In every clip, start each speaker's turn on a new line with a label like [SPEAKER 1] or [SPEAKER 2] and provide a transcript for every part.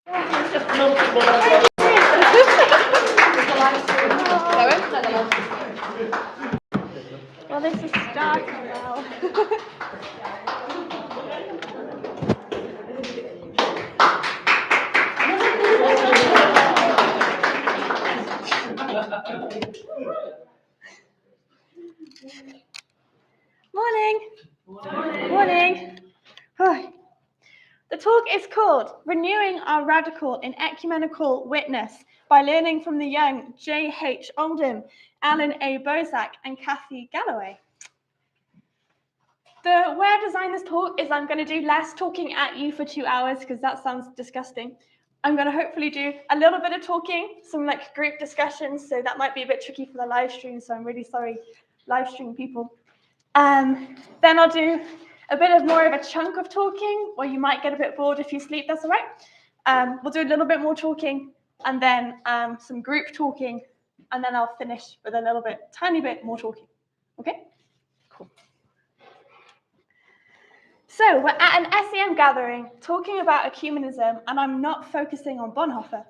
[SPEAKER 1] It's just multiple.
[SPEAKER 2] Well, this is starting now. Morning. Morning. Oh. The talk is called Renewing Our Radical in Ecumenical Witness by learning from the young J.H. Oldham, Alan A. Bozak, and Kathy Galloway. The way I designed this talk is I'm going to do less talking at you for 2 hours because that sounds disgusting. I'm going to hopefully do a little bit of talking, some like group discussions, so that might be a bit tricky for the live stream, so I'm really sorry, live stream people. Then I'll do a bit of more of a chunk of talking, or you might get a bit bored if you sleep, that's all right. We'll do a little bit more talking, and then some group talking, and then I'll finish with a little bit, tiny bit more talking. Okay? Cool. So we're at an SEM gathering talking about ecumenism, and I'm not focusing on Bonhoeffer.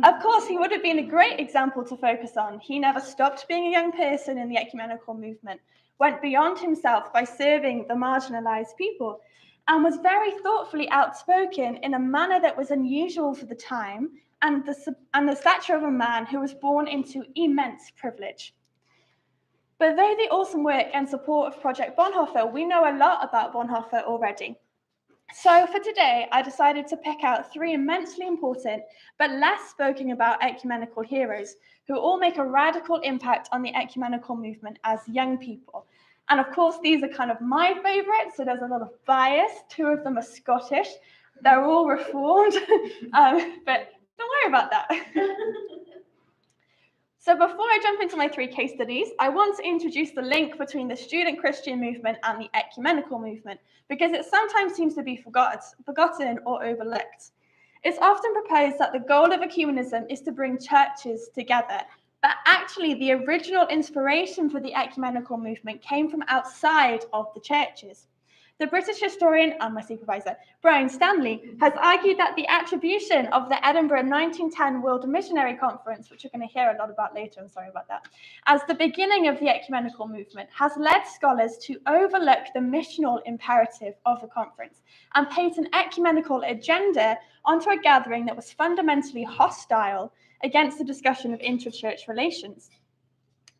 [SPEAKER 2] Of course, he would have been a great example to focus on. He never stopped being a young person in the ecumenical movement, went beyond himself by serving the marginalized people, and was very thoughtfully outspoken in a manner that was unusual for the time and the stature of a man who was born into immense privilege. But though the awesome work and support of Project Bonhoeffer, we know a lot about Bonhoeffer already. So for today, I decided to pick out 3 immensely important but less spoken about ecumenical heroes who all make a radical impact on the ecumenical movement as young people. And of course, these are kind of my favorites, so there's a lot of bias. 2 of them are Scottish. They're all reformed, but don't worry about that. So before I jump into my 3 case studies, I want to introduce the link between the student Christian movement and the ecumenical movement, because it sometimes seems to be forgotten or overlooked. It's often proposed that the goal of ecumenism is to bring churches together, but actually the original inspiration for the ecumenical movement came from outside of the churches. The British historian and my supervisor, Brian Stanley, has argued that the attribution of the Edinburgh 1910 World Missionary Conference, which you're going to hear a lot about later, I'm sorry about that, as the beginning of the ecumenical movement has led scholars to overlook the missional imperative of the conference and paint an ecumenical agenda onto a gathering that was fundamentally hostile against the discussion of inter-church relations.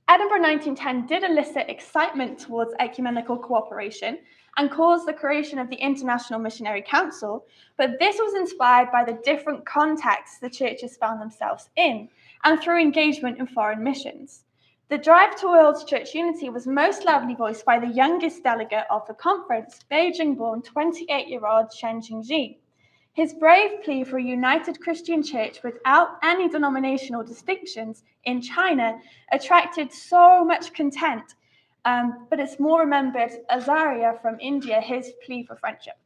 [SPEAKER 2] Edinburgh 1910 did elicit excitement towards ecumenical cooperation and caused the creation of the International Missionary Council, but this was inspired by the different contexts the churches found themselves in and through engagement in foreign missions. The drive towards church unity was most loudly voiced by the youngest delegate of the conference, Beijing-born 28-year-old Chen Jingji. His brave plea for a united Christian church without any denominational distinctions in China attracted so much contempt, but it's more remembered Azaria from India, his plea for friendship.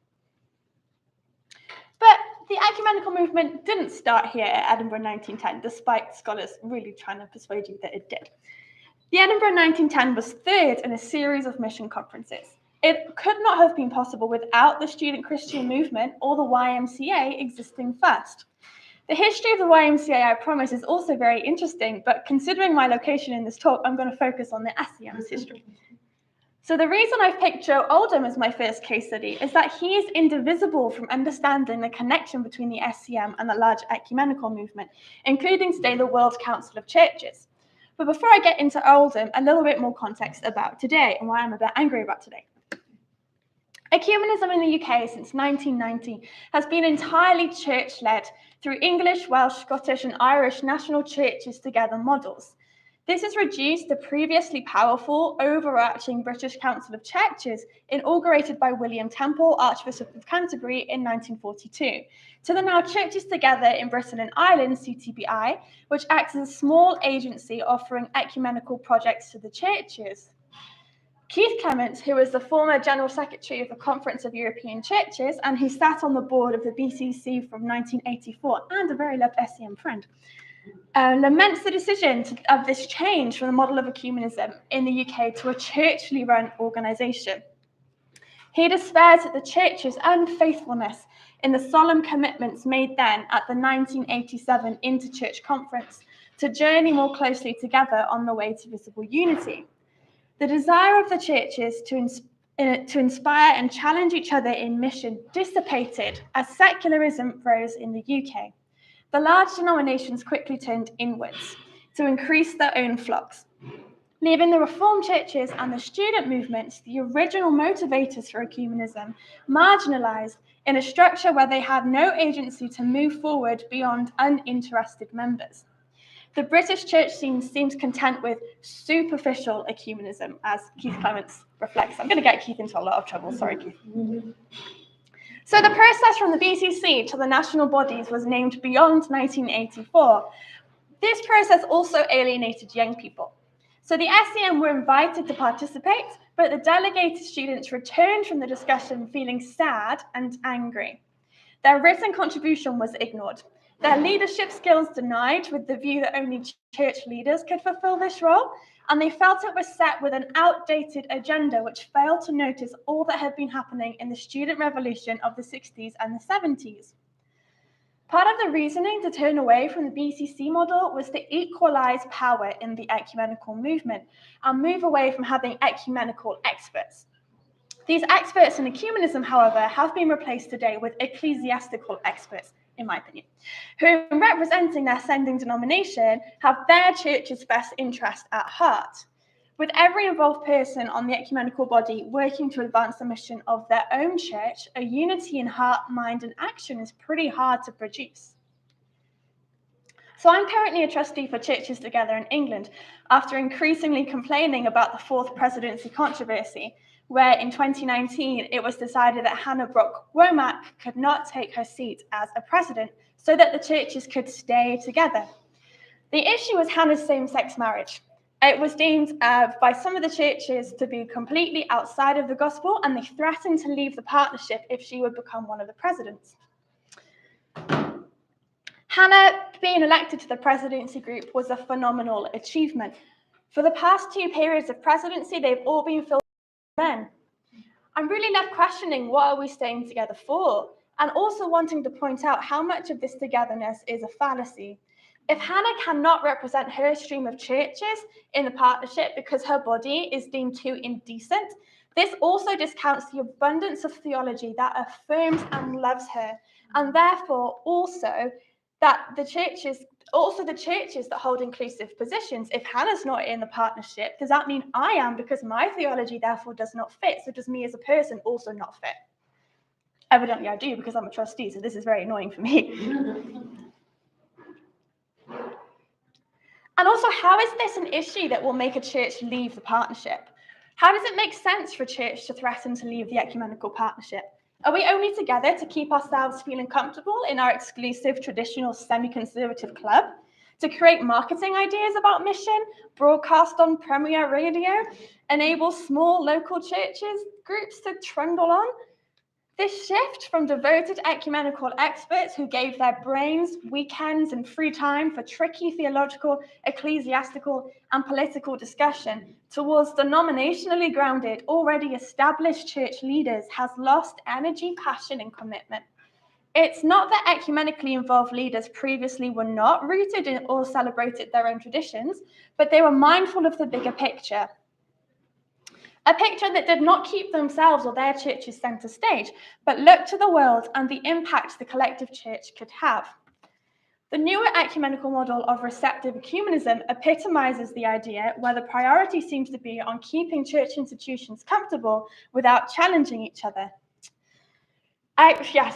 [SPEAKER 2] But the ecumenical movement didn't start here at Edinburgh 1910, despite scholars really trying to persuade you that it did. The Edinburgh 1910 was 3rd in a series of mission conferences. It could not have been possible without the student Christian movement or the YMCA existing first. The history of the YMCA, I promise, is also very interesting, but considering my location in this talk, I'm going to focus on the SEM's history. So the reason I've picked Joe Oldham as my first case study is that he is indivisible from understanding the connection between the SEM and the large ecumenical movement, including today the World Council of Churches. But before I get into Oldham, a little bit more context about today and why I'm a bit angry about today. Ecumenism in the UK since 1990 has been entirely church-led through English, Welsh, Scottish, and Irish national churches together models. This has reduced the previously powerful, overarching British Council of Churches, inaugurated by William Temple, Archbishop of Canterbury in 1942, to the now Churches Together in Britain and Ireland, CTBI, which acts as a small agency offering ecumenical projects to the churches. Keith Clements, who was the former General Secretary of the Conference of European Churches and who sat on the board of the BCC from 1984 and a very loved SEM friend, laments the decision of this change from the model of ecumenism in the UK to a churchly run organisation. He despairs at the church's unfaithfulness in the solemn commitments made then at the 1987 Interchurch Conference to journey more closely together on the way to visible unity. The desire of the churches to inspire and challenge each other in mission dissipated as secularism rose in the UK. The large denominations quickly turned inwards to increase their own flocks, leaving the Reformed churches and the student movements, the original motivators for ecumenism, marginalized in a structure where they had no agency to move forward beyond uninterested members. The British church seems content with superficial ecumenism, as Keith Clements reflects. I'm going to get Keith into a lot of trouble. Sorry, Keith. So the process from the BCC to the national bodies was named Beyond 1984. This process also alienated young people. So the SEM were invited to participate, but the delegated students returned from the discussion feeling sad and angry. Their written contribution was ignored. Their leadership skills denied, with the view that only church leaders could fulfill this role, and they felt it was set with an outdated agenda which failed to notice all that had been happening in the student revolution of the 60s and the 70s. Part of the reasoning to turn away from the BCC model was to equalize power in the ecumenical movement and move away from having ecumenical experts. These experts in ecumenism, however, have been replaced today with ecclesiastical experts, in my opinion, who, representing their sending denomination, have their church's best interest at heart, with every involved person on the ecumenical body working to advance the mission of their own church. A unity in heart, mind, and action is pretty hard to produce. So I'm currently a trustee for Churches Together in England, after increasingly complaining about the fourth presidency controversy, where in 2019 it was decided that Hannah Brock Womack could not take her seat as a president so that the churches could stay together. The issue was Hannah's same-sex marriage. It was deemed by some of the churches to be completely outside of the gospel, and they threatened to leave the partnership if she would become one of the presidents. Hannah being elected to the presidency group was a phenomenal achievement. For the past 2 periods of presidency, they've all been filled with men. I'm really left questioning, what are we staying together for? And also wanting to point out how much of this togetherness is a fallacy. If Hannah cannot represent her stream of churches in the partnership because her body is deemed too indecent, this also discounts the abundance of theology that affirms and loves her, and therefore also that the churches that hold inclusive positions. If Hannah's not in the partnership, does that mean I am, because my theology therefore does not fit? So does me as a person also not fit? Evidently I do, because I'm a trustee, so this is very annoying for me. And also, how is this an issue that will make a church leave the partnership? How does it make sense for a church to threaten to leave the ecumenical partnership? Are we only together to keep ourselves feeling comfortable in our exclusive, traditional, semi-conservative club? To create marketing ideas about mission, broadcast on Premier Radio, enable small local churches, groups to trundle on? This shift from devoted ecumenical experts who gave their brains, weekends, and free time for tricky theological, ecclesiastical, and political discussion towards denominationally grounded, already established church leaders has lost energy, passion, and commitment. It's not that ecumenically involved leaders previously were not rooted in or celebrated their own traditions, but they were mindful of the bigger picture. A picture that did not keep themselves or their churches center stage, but looked to the world and the impact the collective church could have. The newer ecumenical model of receptive ecumenism epitomizes the idea where the priority seems to be on keeping church institutions comfortable without challenging each other.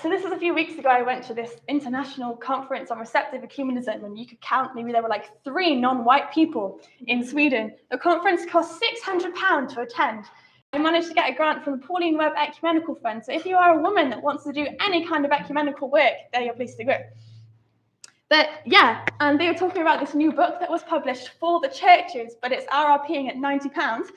[SPEAKER 2] So this was a few weeks ago. I went to this international conference on receptive ecumenism, and you could count, maybe there were like 3 non-white people in Sweden. The conference cost £600 to attend. I managed to get a grant from the Pauline Webb Ecumenical Fund. So if you are a woman that wants to do any kind of ecumenical work, they're your place to go. But yeah, and they were talking about this new book that was published for the churches, but it's RRPing at £90.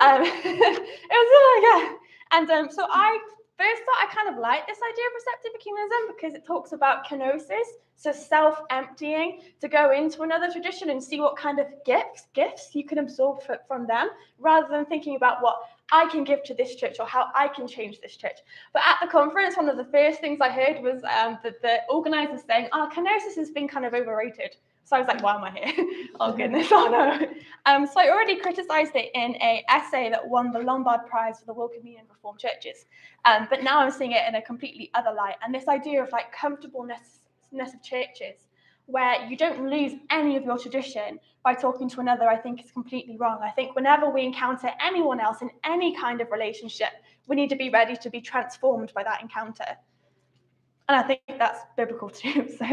[SPEAKER 2] It was, yeah. And so I first thought I kind of like this idea of receptive ecumenism because it talks about kenosis, so self-emptying, to go into another tradition and see what kind of gifts you can absorb from them, rather than thinking about what I can give to this church or how I can change this church. But at the conference, one of the first things I heard was that the organisers saying, kenosis has been kind of overrated. So I was like, why am I here? Oh, goodness, oh no. So I already criticised it in an essay that won the Lombard Prize for the World Communion Reformed Churches. But now I'm seeing it in a completely other light. And this idea of like comfortableness of churches, where you don't lose any of your tradition by talking to another, I think is completely wrong. I think whenever we encounter anyone else in any kind of relationship, we need to be ready to be transformed by that encounter. And I think that's biblical too. So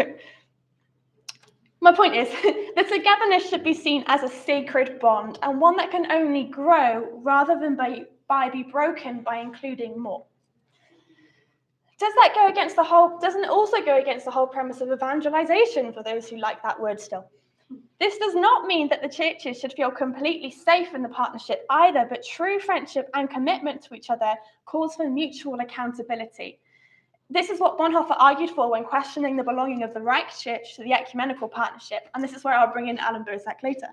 [SPEAKER 2] my point is that togetherness should be seen as a sacred bond and one that can only grow rather than be broken by including more. Doesn't it also go against the whole premise of evangelization, for those who like that word still? This does not mean that the churches should feel completely safe in the partnership either, but true friendship and commitment to each other calls for mutual accountability. This is what Bonhoeffer argued for when questioning the belonging of the Reich Church to the ecumenical partnership, and this is where I'll bring in Alan Bozak later.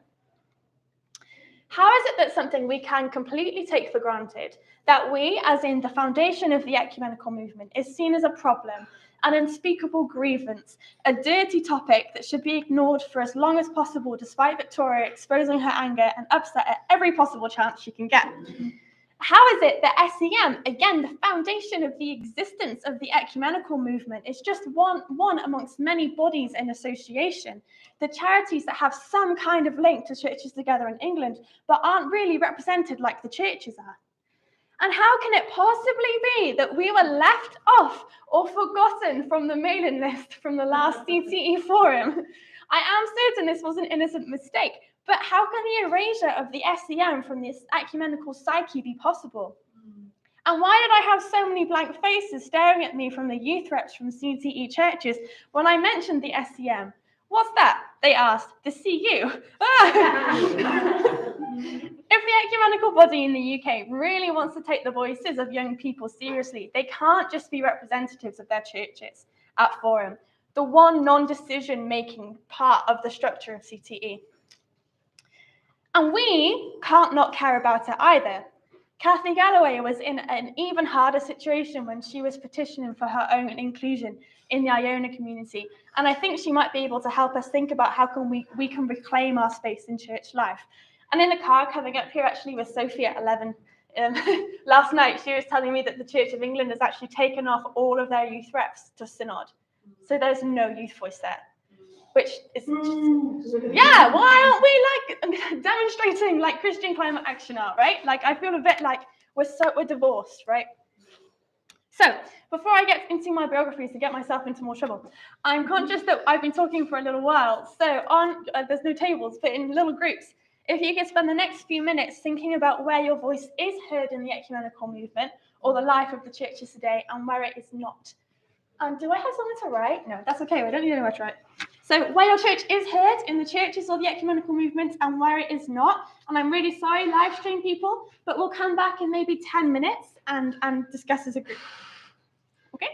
[SPEAKER 2] How is it that something we can completely take for granted, that we, as in the foundation of the ecumenical movement, is seen as a problem, an unspeakable grievance, a dirty topic that should be ignored for as long as possible, despite Victoria exposing her anger and upset at every possible chance she can get? How is it that SEM, again, the foundation of the existence of the ecumenical movement, is just one amongst many bodies in association, the charities that have some kind of link to Churches Together in England, but aren't really represented like the churches are? And how can it possibly be that we were left off or forgotten from the mailing list from the last CTE forum? I am certain this was an innocent mistake, but how can the erasure of the SEM from this ecumenical psyche be possible? And why did I have so many blank faces staring at me from the youth reps from CTE churches when I mentioned the SEM? What's that? They asked. The CU. If the ecumenical body in the UK really wants to take the voices of young people seriously, they can't just be representatives of their churches at Forum, the one non-decision-making part of the structure of CTE. And we can't not care about it either. Kathy Galloway was in an even harder situation when she was petitioning for her own inclusion in the Iona community. And I think she might be able to help us think about how we can reclaim our space in church life. And in the car coming up here actually with Sophie at 11, last night she was telling me that the Church of England has actually taken off all of their youth reps to synod. So there's no youth voice there. Which is yeah, why aren't we like demonstrating like Christian climate action art, right? Like I feel a bit like we're divorced, right? So before I get into my biographies to get myself into more trouble, I'm conscious that I've been talking for a little while. So there's no tables, but in little groups, if you could spend the next few minutes thinking about where your voice is heard in the ecumenical movement or the life of the churches today and where it is not. Do I have something to write? No, that's okay. I don't need anyone to write. So where your church is heard in the churches or the ecumenical movement and where it is not. And I'm really sorry, live stream people, but we'll come back in maybe 10 minutes and discuss as a group. Okay?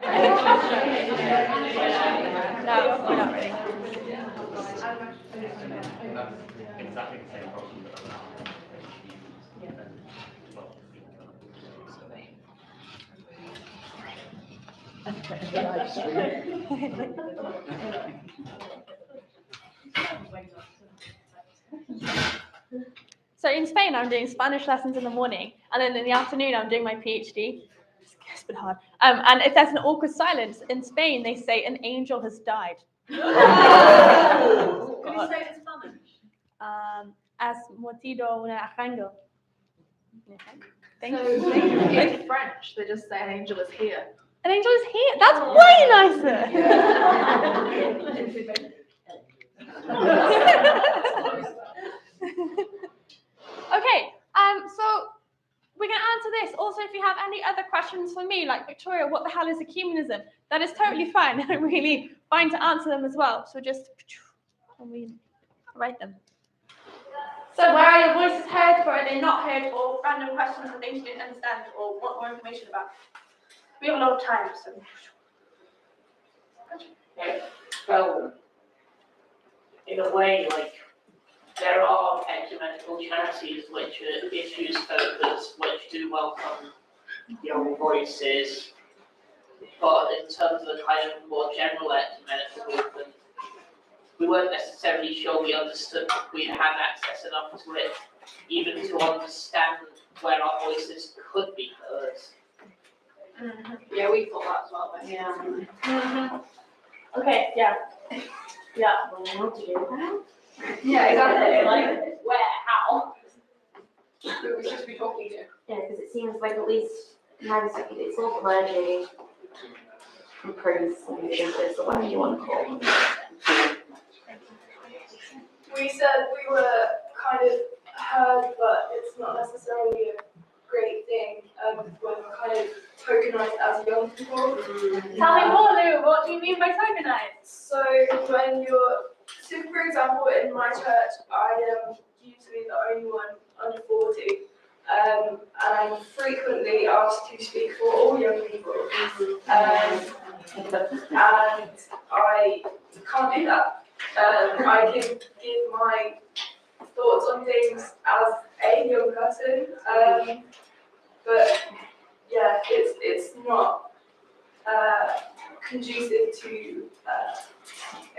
[SPEAKER 2] No, we're not ready.
[SPEAKER 1] Exactly the same problem that
[SPEAKER 2] So in Spain, I'm doing Spanish lessons in the morning, and then in the afternoon, I'm doing my PhD. It's been hard. And if there's an awkward silence, in Spain, they say an angel has died.
[SPEAKER 3] Can you say it in Spanish?
[SPEAKER 2] Has mordido un ángel. Thank
[SPEAKER 3] So
[SPEAKER 2] you.
[SPEAKER 3] in French, they just say an angel is here.
[SPEAKER 2] An angel is here. That's way nicer. Okay. So we're going to answer this. Also, if you have any other questions for me, like Victoria, what the hell is ecumenism? That is totally fine. I'm really fine to answer them as well. So just write them. So where are your voices heard, where are they not heard, or random questions or things you didn't understand or want more information about? We have a lot of time, so.
[SPEAKER 4] Okay. Well, in a way, like, there are ecumenical charities which are issues focused, which do welcome young voices, but in terms of the kind of more general ecumenical movement, we weren't necessarily sure we understood we had access enough to it, even to understand where our voices could be heard.
[SPEAKER 3] Mm-hmm. Yeah, we thought that as well. But
[SPEAKER 4] Yeah.
[SPEAKER 2] Mm-hmm. Okay, yeah. Yeah.
[SPEAKER 4] What to do?
[SPEAKER 3] yeah, exactly.
[SPEAKER 4] Like, where, how?
[SPEAKER 3] Who we should be talking to.
[SPEAKER 5] Yeah, because it seems like at least it's all clergy and priests and bishops, or whatever you want to call them.
[SPEAKER 6] We said we were kind of heard, but it's not necessarily a great thing when we're kind of tokenized as young people.
[SPEAKER 2] Tell me more, Lou. What do you mean by tokenized?
[SPEAKER 6] So when so for example, in my church, I am usually the only one under 40, and I'm frequently asked to speak for all young people, and I can't do that. I can give my thoughts on things as a young person, but yeah, it's not conducive to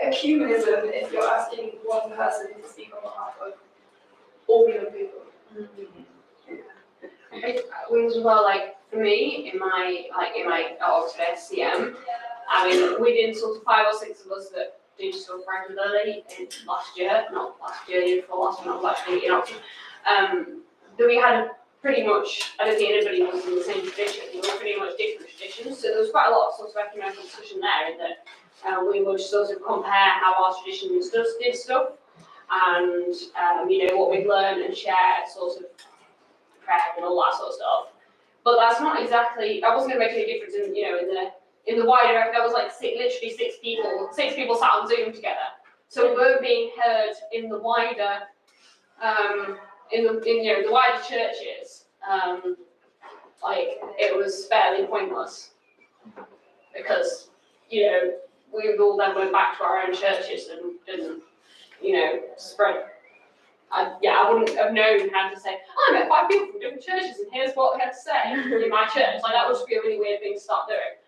[SPEAKER 6] ecumenism if you're asking one person to speak on behalf of all young people.
[SPEAKER 7] We as well, like for me, in my Oxford SCM, I mean, we did sort of 5 or 6 of us that did stuff regularly in last year, not last year, year before last, when I was actually in Oxford. That we had pretty much, I don't think anybody was in the same tradition. We were pretty much different traditions, so there was quite a lot of sort of ecumenical discussion there in that we would sort of compare how our traditions did stuff, and what we've learned and shared, sort of prep and all that sort of stuff. But that's not exactly, that wasn't going to make any difference in the wider, there was like literally six people sat on Zoom together. So we weren't being heard in the wider, the wider churches. It was fairly pointless because, we all then went back to our own churches and didn't, spread. I wouldn't have known how to say, I met 5 people from different churches and here's what I had to say in my church. Like, that would just be a really weird thing to start doing.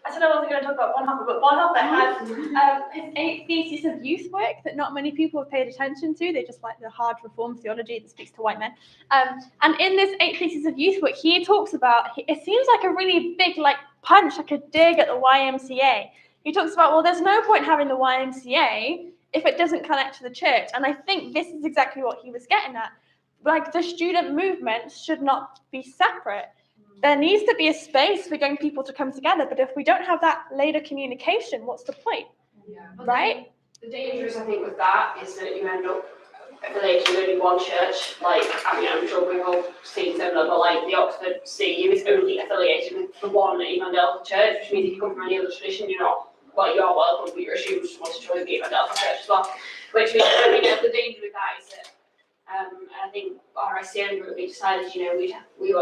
[SPEAKER 2] I said I wasn't going to talk about Bonhoeffer, but Bonhoeffer has his 8 theses of youth work that not many people have paid attention to. They just like the hard reform theology that speaks to white men. And in this 8 theses of youth work, he talks about, it seems like a really big punch, like a dig at the YMCA. He talks about, well, there's no point having the YMCA if it doesn't connect to the church. And I think this is exactly what he was getting at. Like, the student movement should not be separate. There needs to be a space for young people to come together, but if we don't have that later communication, what's the point?
[SPEAKER 7] Yeah.
[SPEAKER 2] Right?
[SPEAKER 7] The dangerous, I think, with that is that you end up affiliating with only one church. I'm sure we've all seen similar, but the Oxford CU is only affiliated with the one evangelical church, which means if you come from any other tradition, you are welcome, but you're assumed to want to join the evangelical church as well. Which means, the danger with that is that, and I I think our SCM group, we decided, you know, we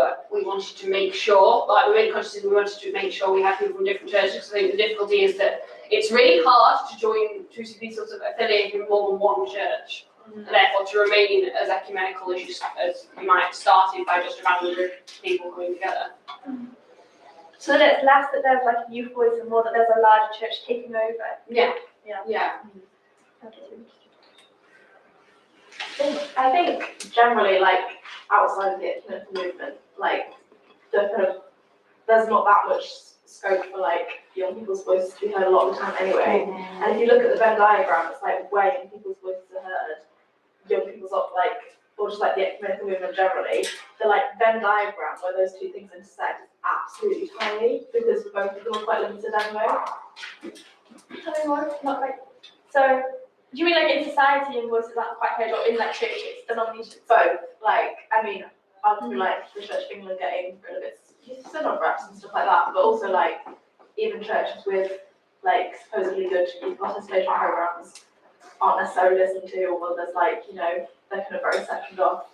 [SPEAKER 7] wanted to make sure, like we made conscious, we wanted to make sure we had people from different churches. Because I think the difficulty is that it's really hard to be sort of affiliated with more than one church, and therefore to remain as ecumenical as you might have started by just a random group of people coming together.
[SPEAKER 2] So that it's less that there's like a youth voice and more that there's a larger church taking over.
[SPEAKER 7] Yeah.
[SPEAKER 2] Yeah.
[SPEAKER 7] Yeah.
[SPEAKER 5] I think generally, like, outside of the ecumenical movement, like, there's not that much scope for, like, young people's voices to be heard a lot of the time anyway. And if you look at the Venn diagram, it's like where young people's voices are heard, young people's not, like, or just like the ecumenical movement generally, the, like, Venn diagram where those two things intersect is absolutely tiny because both of them are quite limited anyway.
[SPEAKER 2] Not like, so, do you mean like in society and voices aren't quite heard, or in like churches, denominations?
[SPEAKER 5] Both, like, I mean, obviously, like, the Church of England getting rid of its youth synod reps and stuff like that, but also, like, even churches with, like, supposedly good youth participation programs aren't necessarily listened to, or there's, like, you know, they're kind of very sectioned off,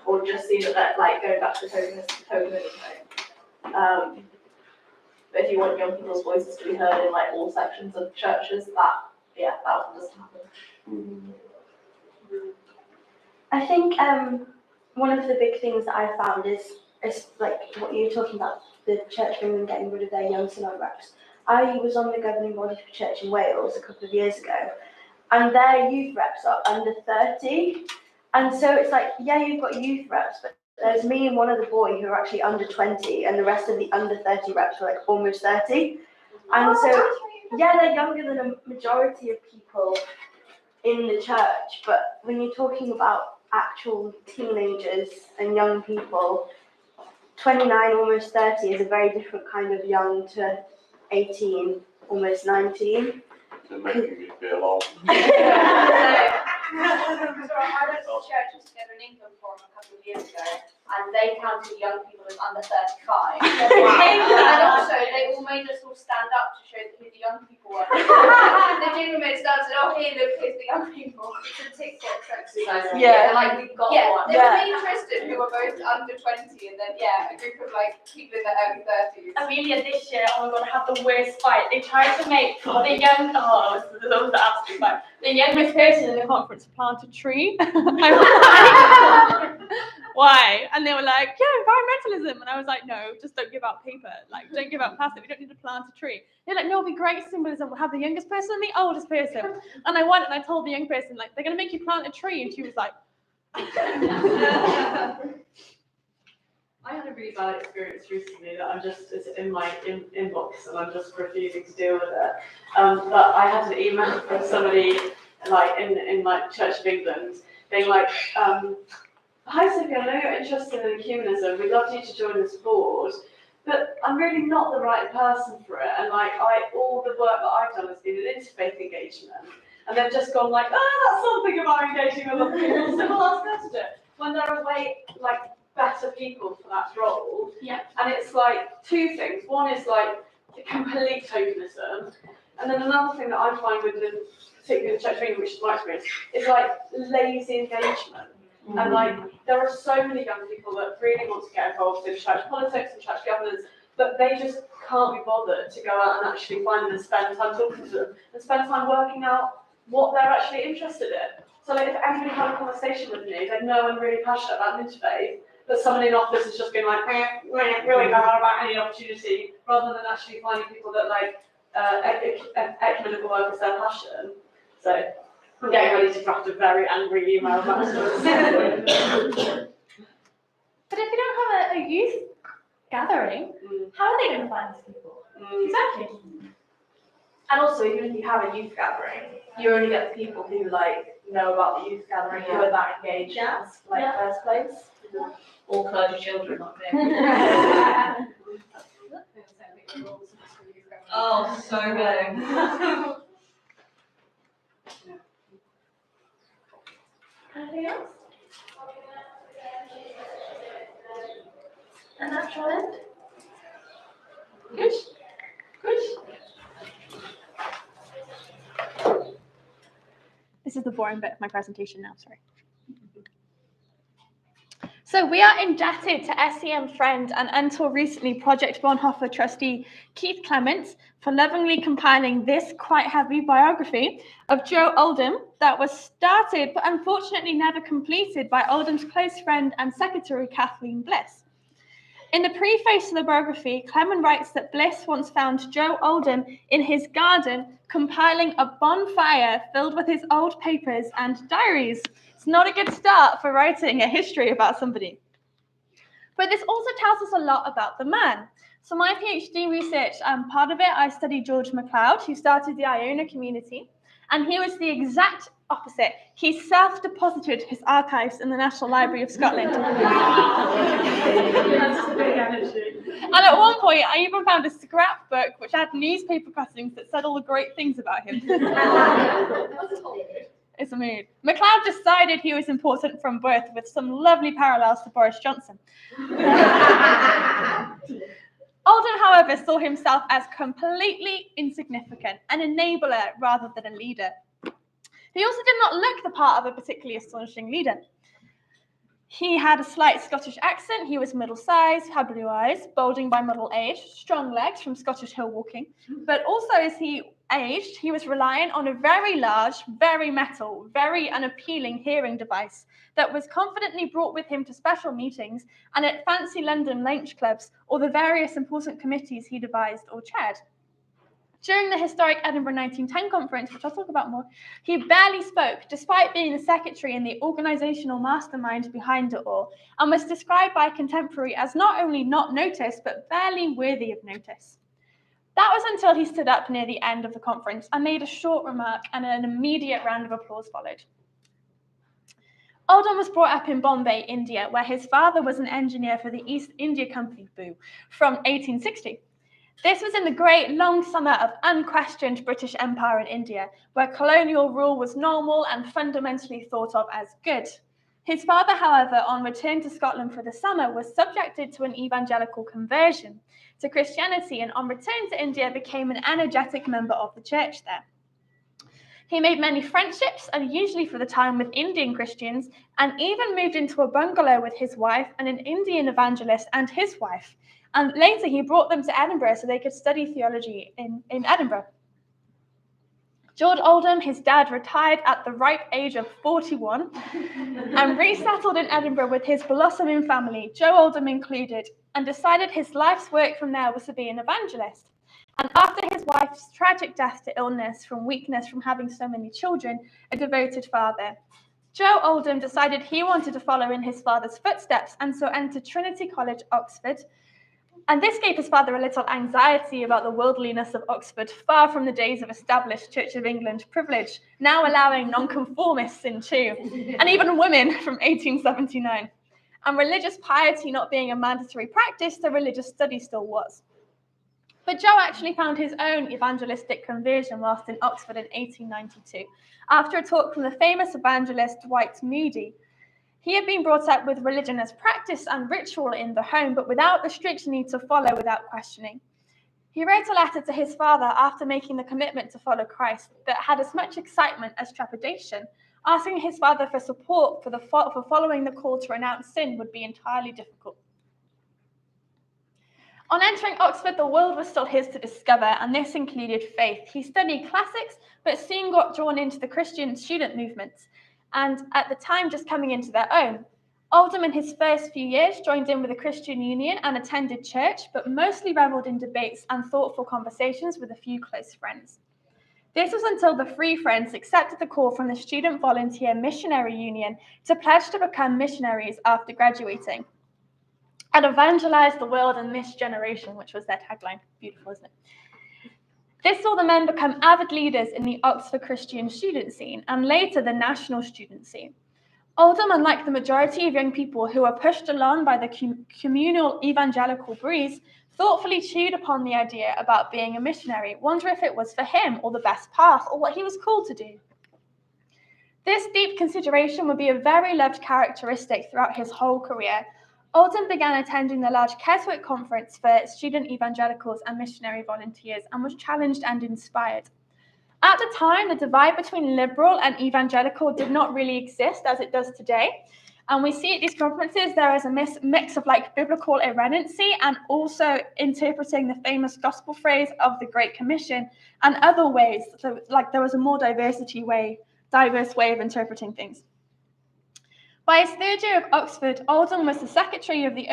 [SPEAKER 5] or just see that they're, like, going back to the tokenism thing. But if you want young people's voices to be heard in, like, all sections of churches, that often doesn't happen.
[SPEAKER 8] I think one of the big things that I found is like what you're talking about, the Church of England getting rid of their young synod reps. I was on the governing body for Church in Wales a couple of years ago, and their youth reps are under 30. And so it's like, yeah, you've got youth reps, but there's me and one other boy who are actually under 20, and the rest of the under 30 reps are like almost 30. And so, yeah, they're younger than a majority of people in the church, but when you're talking about actual teenagers and young people, 29, almost 30 is a very different kind of young to 18, almost 19.
[SPEAKER 9] They're making me feel old.
[SPEAKER 3] So I went to churches together in England for a couple of years ago, and they counted young people as under 35. And also, they all made us all stand up to show who the young people were. They genuinely made us stand and said, "Oh, here, look, here's the young people." It's a TikTok exercise.
[SPEAKER 8] Yeah.
[SPEAKER 3] Like we've got one. They were really interested who were both under 20, and then a group of like people in their early 30s.
[SPEAKER 2] Amelia this year, oh my god, had the worst fight. They tried to make the young, this was the absolute fight. The youngest person in the conference plant a tree. I was like, why? And they were like, yeah, environmentalism. And I was like, no, just don't give out paper. Like, don't give out plastic. We don't need to plant a tree. They're like, no, it'll be great symbolism. We'll have the youngest person and the oldest person. And I went and I told the young person, like, they're going to make you plant a tree. And she was like,
[SPEAKER 10] I had a really bad experience recently that it's in my inbox and I'm just refusing to deal with it. But I had an email from somebody like in like Church of England being like, hi Sophia, I know you're interested in ecumenism. We'd love you to join this board, but I'm really not the right person for it. And like all the work that I've done has been an interfaith engagement. And they've just gone like, that's something about engaging with other people, so we'll ask her to do it. When there are way like better people for that role.
[SPEAKER 2] Yeah.
[SPEAKER 10] And it's like two things. One is like complete tokenism. And then another thing that I find within, particularly the Church of England, which is my experience, is like lazy engagement. And like there are so many young people that really want to get involved in church politics and church governance, but they just can't be bothered to go out and actually find them and spend time talking to them and spend time working out what they're actually interested in. So like if anybody had a conversation with me, they'd know I'm really passionate about interfaith, but someone in office has just been like, really bad about any opportunity, rather than actually finding people that like ecumenical work is their passion. So I'm getting ready to draft a very angry email about it.
[SPEAKER 2] but if you don't have a youth gathering, how are they going to find these people? Exactly.
[SPEAKER 5] And also, even if you have a youth gathering, you only get the people who like know about the youth gathering, who are that engaged in like first place.
[SPEAKER 3] All clergy children, not me. Oh, so good.
[SPEAKER 2] Anything else? A natural end? Good. This is the boring bit of my presentation now, sorry. So we are indebted to SEM friend and until recently Project Bonhoeffer trustee Keith Clements for lovingly compiling this quite heavy biography of Joe Oldham that was started but unfortunately never completed by Oldham's close friend and secretary Kathleen Bliss. In the preface to the biography, Clement writes that Bliss once found Joe Oldham in his garden compiling a bonfire filled with his old papers and diaries. It's not a good start for writing a history about somebody. But this also tells us a lot about the man. So my PhD research, part of it, I studied George MacLeod, who started the Iona community, and he was the exact opposite. He self-deposited his archives in the National Library of Scotland. And at one point, I even found a scrapbook which had newspaper cuttings that said all the great things about him. It's a mood. MacLeod decided he was important from birth with some lovely parallels to Boris Johnson. Oldham, however, saw himself as completely insignificant, an enabler rather than a leader. He also did not look the part of a particularly astonishing leader. He had a slight Scottish accent, he was middle-sized, had blue eyes, balding by middle age, strong legs from Scottish hill walking, but also as he aged, he was reliant on a very large, very metal, very unappealing hearing device that was confidently brought with him to special meetings and at fancy London lunch clubs or the various important committees he devised or chaired. During the historic Edinburgh 1910 conference, which I'll talk about more, he barely spoke, despite being the secretary and the organisational mastermind behind it all, and was described by a contemporary as not only not noticed, but barely worthy of notice. That was until he stood up near the end of the conference and made a short remark, and an immediate round of applause followed. Oldham was brought up in Bombay, India, where his father was an engineer for the East India Company from 1860. This was in the great long summer of unquestioned British Empire in India, where colonial rule was normal and fundamentally thought of as good. His father, however, on return to Scotland for the summer, was subjected to an evangelical conversion to Christianity, and on return to India became an energetic member of the church there. He made many friendships, and usually for the time with Indian Christians, and even moved into a bungalow with his wife and an Indian evangelist and his wife. And later he brought them to Edinburgh so they could study theology in Edinburgh. George Oldham, his dad, retired at the ripe age of 41 and resettled in Edinburgh with his blossoming family, Joe Oldham included, and decided his life's work from there was to be an evangelist. And after his wife's tragic death to illness from weakness from having so many children, a devoted father, Joe Oldham decided he wanted to follow in his father's footsteps and so entered Trinity College, Oxford. And this gave his father a little anxiety about the worldliness of Oxford, far from the days of established Church of England privilege, now allowing nonconformists in too, and even women from 1879. And religious piety not being a mandatory practice, the religious study still was. But Joe actually found his own evangelistic conversion whilst in Oxford in 1892, after a talk from the famous evangelist Dwight Moody. He had been brought up with religion as practice and ritual in the home, but without the strict need to follow without questioning. He wrote a letter to his father after making the commitment to follow Christ that had as much excitement as trepidation, asking his father for support for following the call to renounce sin would be entirely difficult. On entering Oxford, the world was still his to discover, and this included faith. He studied classics, but soon got drawn into the Christian student movements, and at the time just coming into their own. Oldham in his first few years joined in with the Christian Union and attended church, but mostly revelled in debates and thoughtful conversations with a few close friends. This was until the Free Friends accepted the call from the Student Volunteer Missionary Union to pledge to become missionaries after graduating and evangelize the world in this generation, which was their tagline. Beautiful, isn't it? This saw the men become avid leaders in the Oxford Christian student scene and later the national student scene. Oldham, unlike the majority of young people who were pushed along by the communal evangelical breeze, thoughtfully chewed upon the idea about being a missionary, wonder if it was for him or the best path or what he was called to do. This deep consideration would be a very loved characteristic throughout his whole career. Oldham began attending the large Keswick conference for student evangelicals and missionary volunteers and was challenged and inspired. At the time, the divide between liberal and evangelical did not really exist as it does today, And we see at these conferences there is a mix of like biblical irredency and also interpreting the famous gospel phrase of the Great Commission and other ways. So like there was a more diverse way of interpreting things. By his third year of Oxford, Oldham was the secretary of the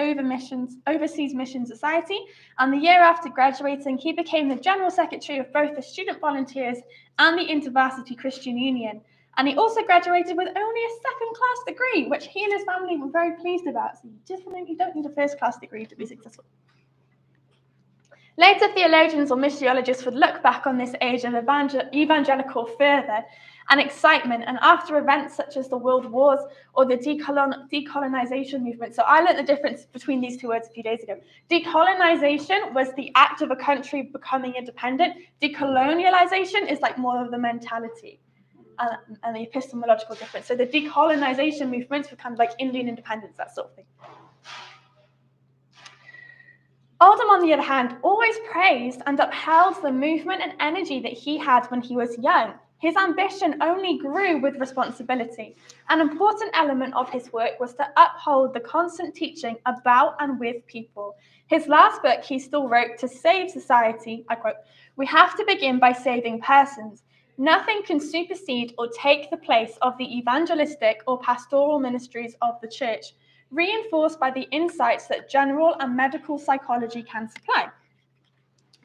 [SPEAKER 2] Overseas Mission Society, and the year after graduating, he became the general secretary of both the Student Volunteers and the InterVarsity Christian Union. And he also graduated with only a second-class degree, which he and his family were very pleased about. So you don't need a first-class degree to be successful. Later theologians or missiologists would look back on this age of evangelical fervour and excitement, and after events such as the World Wars or the decolonization movement. So I learned the difference between these two words a few days ago. Decolonization was the act of a country becoming independent. Decolonialization is like more of the mentality and the epistemological difference. So the decolonization movements were kind of like Indian independence, that sort of thing. Oldham, on the other hand, always praised and upheld the movement and energy that he had when he was young. His ambition only grew with responsibility. An important element of his work was to uphold the constant teaching about and with people. His last book he still wrote to save society, I quote, "We have to begin by saving persons. Nothing can supersede or take the place of the evangelistic or pastoral ministries of the church, reinforced by the insights that general and medical psychology can supply."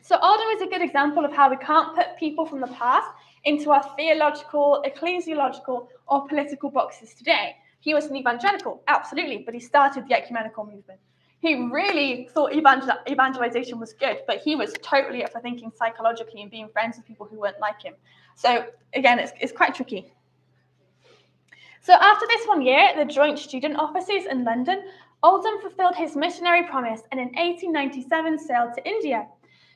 [SPEAKER 2] So Oldham is a good example of how we can't put people from the past into our theological, ecclesiological, or political boxes today. He was an evangelical, absolutely, but he started the ecumenical movement. He really thought evangelization was good, but he was totally up for thinking psychologically and being friends with people who weren't like him. So again, it's quite tricky. So after this 1 year at the Joint Student Offices in London, Oldham fulfilled his missionary promise and in 1897 sailed to India.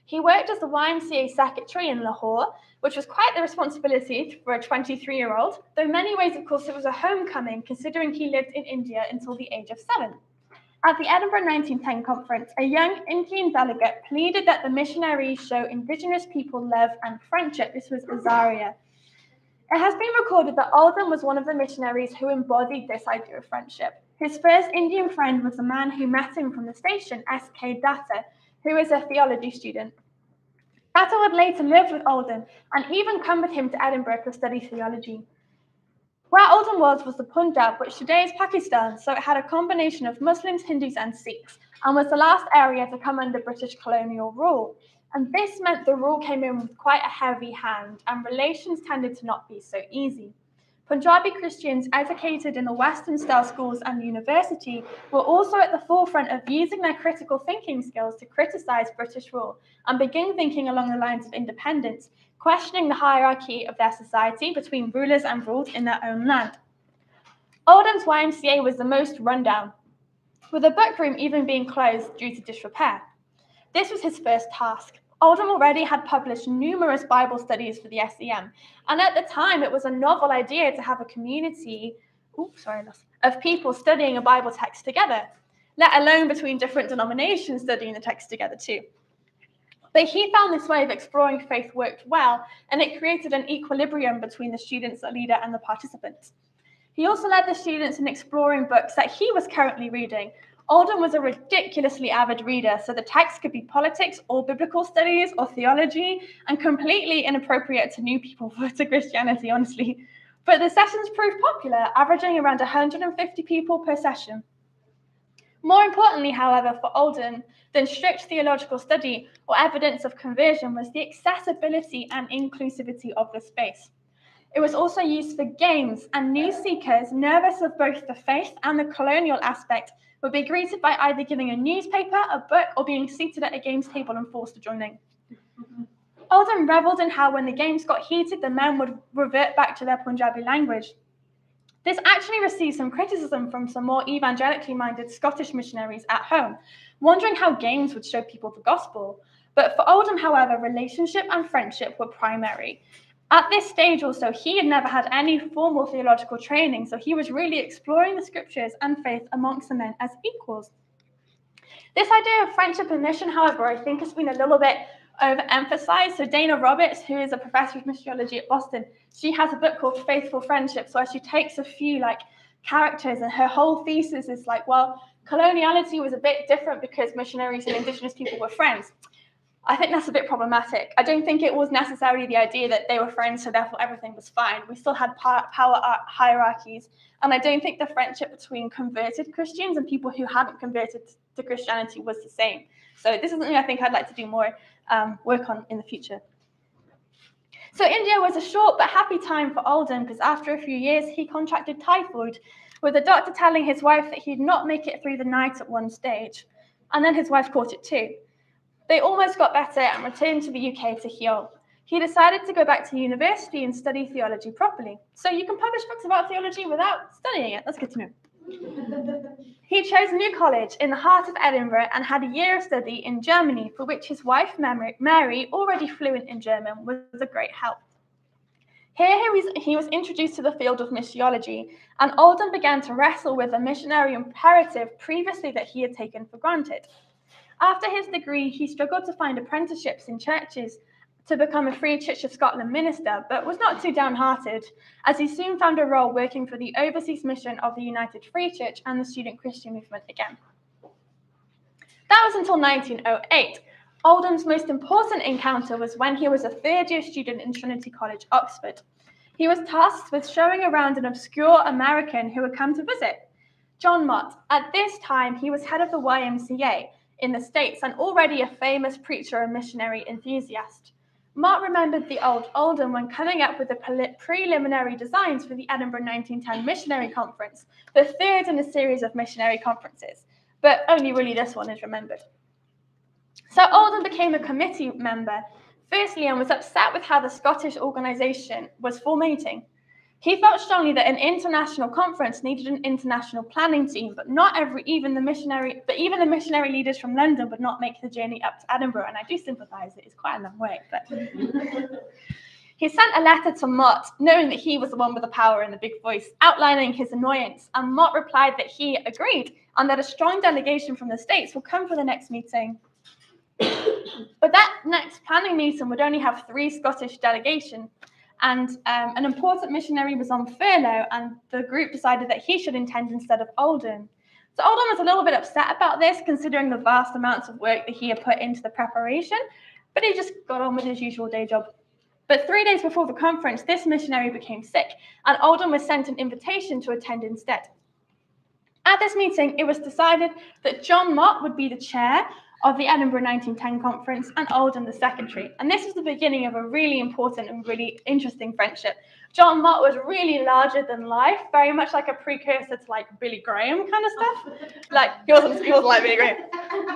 [SPEAKER 2] He worked as the YMCA secretary in Lahore, which was quite the responsibility for a 23-year-old, though in many ways, of course, it was a homecoming, considering he lived in India until the age of 7. At the Edinburgh 1910 conference, a young Indian delegate pleaded that the missionaries show Indigenous people love and friendship. This was Azaria. It has been recorded that Oldham was one of the missionaries who embodied this idea of friendship. His first Indian friend was a man who met him from the station, S.K. Datta, who is a theology student. Datta would later live with Oldham and even come with him to Edinburgh to study theology. Where Oldham was the Punjab, which today is Pakistan, so it had a combination of Muslims, Hindus, and Sikhs, and was the last area to come under British colonial rule. And this meant the rule came in with quite a heavy hand, and relations tended to not be so easy. Punjabi Christians educated in the Western-style schools and university were also at the forefront of using their critical thinking skills to criticize British rule and begin thinking along the lines of independence, questioning the hierarchy of their society between rulers and ruled in their own land. Oldham's YMCA was the most rundown, with the book room even being closed due to disrepair. This was his first task. Oldham already had published numerous Bible studies for the SEM, and at the time it was a novel idea to have a community of people studying a Bible text together, let alone between different denominations studying the text together too. But he found this way of exploring faith worked well, and it created an equilibrium between the students, the leader, and the participants. He also led the students in exploring books that he was currently reading. Oldham was a ridiculously avid reader, so the text could be politics or biblical studies or theology, and completely inappropriate to new people to Christianity, honestly. But the sessions proved popular, averaging around 150 people per session. More importantly, however, for Oldham than strict theological study or evidence of conversion was the accessibility and inclusivity of the space. It was also used for games, and new seekers, nervous of both the faith and the colonial aspect, would be greeted by either giving a newspaper, a book, or being seated at a games table and forced to join in. Oldham revelled in how when the games got heated, the men would revert back to their Punjabi language. This actually received some criticism from some more evangelically minded Scottish missionaries at home, wondering how games would show people the gospel. But for Oldham, however, relationship and friendship were primary. At this stage also, he had never had any formal theological training, so he was really exploring the scriptures and faith amongst the men as equals. This idea of friendship and mission, however, I think has been a little bit overemphasized. So Dana Roberts, who is a professor of missiology at Boston, she has a book called Faithful Friendship. So she takes a few characters, and her whole thesis is like, well, coloniality was a bit different because missionaries and indigenous people were friends. I think that's a bit problematic. I don't think it was necessarily the idea that they were friends, so therefore everything was fine. We still had power hierarchies, and I don't think the friendship between converted Christians and people who hadn't converted to Christianity was the same. So this is something I think I'd like to do more work on in the future. So India was a short but happy time for Alden, because after a few years he contracted typhoid, with the doctor telling his wife that he'd not make it through the night at one stage. And then his wife caught it too. They almost got better and returned to the UK to heal. He decided to go back to university and study theology properly. So you can publish books about theology without studying it. That's good to know. He chose New College in the heart of Edinburgh and had a year of study in Germany, for which his wife Mary, already fluent in German, was a great help. Here he was introduced to the field of missiology, and Alden began to wrestle with a missionary imperative previously that he had taken for granted. After his degree, he struggled to find apprenticeships in churches to become a Free Church of Scotland minister, but was not too downhearted, as he soon found a role working for the overseas mission of the United Free Church and the student Christian movement again. That was until 1908. Alden's most important encounter was when he was a third-year student in Trinity College, Oxford. He was tasked with showing around an obscure American who had come to visit, John Mott. At this time, he was head of the YMCA in the States and already a famous preacher and missionary enthusiast. Mott remembered the old Alden when coming up with the preliminary designs for the Edinburgh 1910 Missionary Conference, the third in a series of missionary conferences, but only really this one is remembered. So Alden became a committee member, firstly, and was upset with how the Scottish organisation was formatting. He felt strongly that an international conference needed an international planning team, but even the missionary leaders from London would not make the journey up to Edinburgh. And I do sympathise; it is quite a long way. But he sent a letter to Mott, knowing that he was the one with the power and the big voice, outlining his annoyance. And Mott replied that he agreed, and that a strong delegation from the States would come for the next meeting. But that next planning meeting would only have 3 Scottish delegations. And an important missionary was on furlough, and the group decided that he should attend instead of Alden. So Alden was a little bit upset about this, considering the vast amounts of work that he had put into the preparation, but he just got on with his usual day job. But 3 days before the conference, this missionary became sick, and Alden was sent an invitation to attend instead. At this meeting, it was decided that John Mott would be the chair of the Edinburgh 1910 conference and Alden the secretary. And this was the beginning of a really important and really interesting friendship. John Mott was really larger than life, very much like a precursor to like Billy Graham kind of stuff. Like he wasn't like Billy Graham,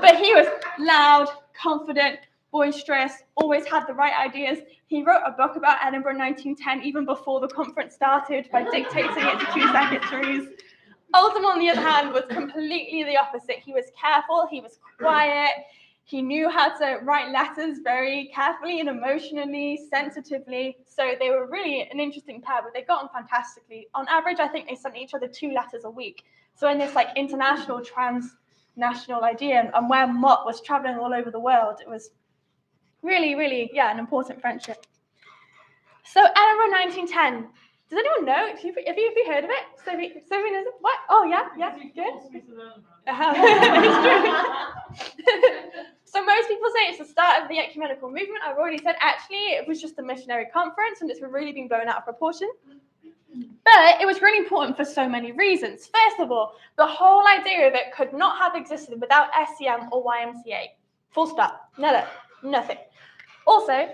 [SPEAKER 2] but he was loud, confident, boisterous, always had the right ideas. He wrote a book about Edinburgh 1910 even before the conference started by dictating it to 2 secretaries. Alden, on the other hand, was completely the opposite. He was careful, he was quiet, he knew how to write letters very carefully and emotionally, sensitively. So they were really an interesting pair, but they got on fantastically. On average, I think they sent each other 2 letters a week. So in this like international, transnational idea, and where Mott was traveling all over the world, it was really, really, an important friendship. So Edinburgh 1910. Does anyone know? Have you heard of it? Sophie knows it? What? Oh, yeah, good. It's true. So most people say it's the start of the ecumenical movement. I've already said, actually, it was just a missionary conference, and it's really been blown out of proportion. But it was really important for so many reasons. First of all, the whole idea of it could not have existed without SCM or YMCA. Full stop. Nothing. Also,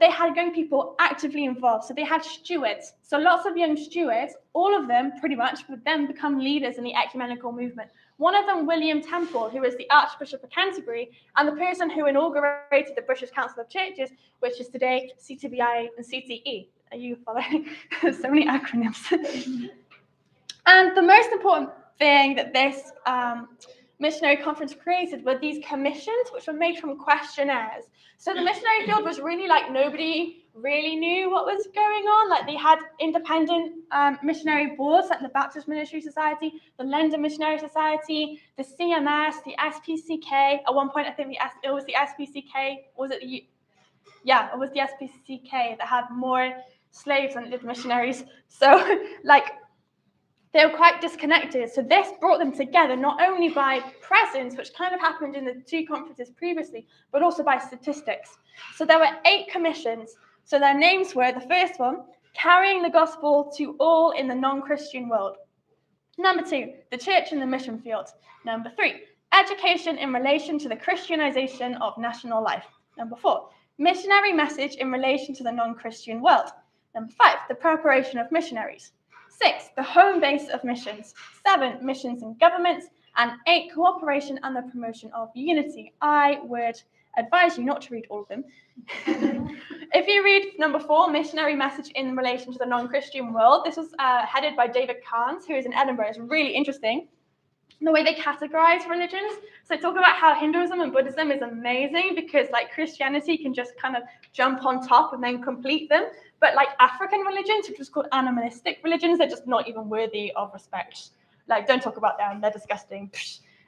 [SPEAKER 2] they had young people actively involved. So they had stewards. So lots of young stewards, all of them pretty much, would then become leaders in the ecumenical movement. One of them, William Temple, who was the Archbishop of Canterbury and the person who inaugurated the British Council of Churches, which is today CTBI and CTE. Are you following? So many acronyms. And the most important thing that this missionary conference created were these commissions, which were made from questionnaires. So the missionary field was really like nobody really knew what was going on. Like they had independent missionary boards, like the Baptist Ministry Society, the London Missionary Society, the CMS, the SPCK. At one point, I think it was the SPCK. Was it the? Yeah, it was the SPCK that had more slaves than it did missionaries. So like They were quite disconnected. So this brought them together, not only by presence, which kind of happened in the 2 conferences previously, but also by statistics. So there were 8 commissions. So their names were, the first one, carrying the gospel to all in the non-Christian world. Number 2, the church in the mission field. Number 3, education in relation to the Christianization of national life. Number 4, missionary message in relation to the non-Christian world. Number 5, the preparation of missionaries. 6, the home base of missions. 7, missions in governments. And 8, cooperation and the promotion of unity. I would advise you not to read all of them. If you read number 4, missionary message in relation to the non-Christian world, this was headed by David Carnes, who is in Edinburgh. It's really interesting. The way they categorize religions. So they talk about how Hinduism and Buddhism is amazing because like Christianity can just kind of jump on top and then complete them. But like African religions, which is called animalistic religions, they're just not even worthy of respect. Like, don't talk about them, they're disgusting.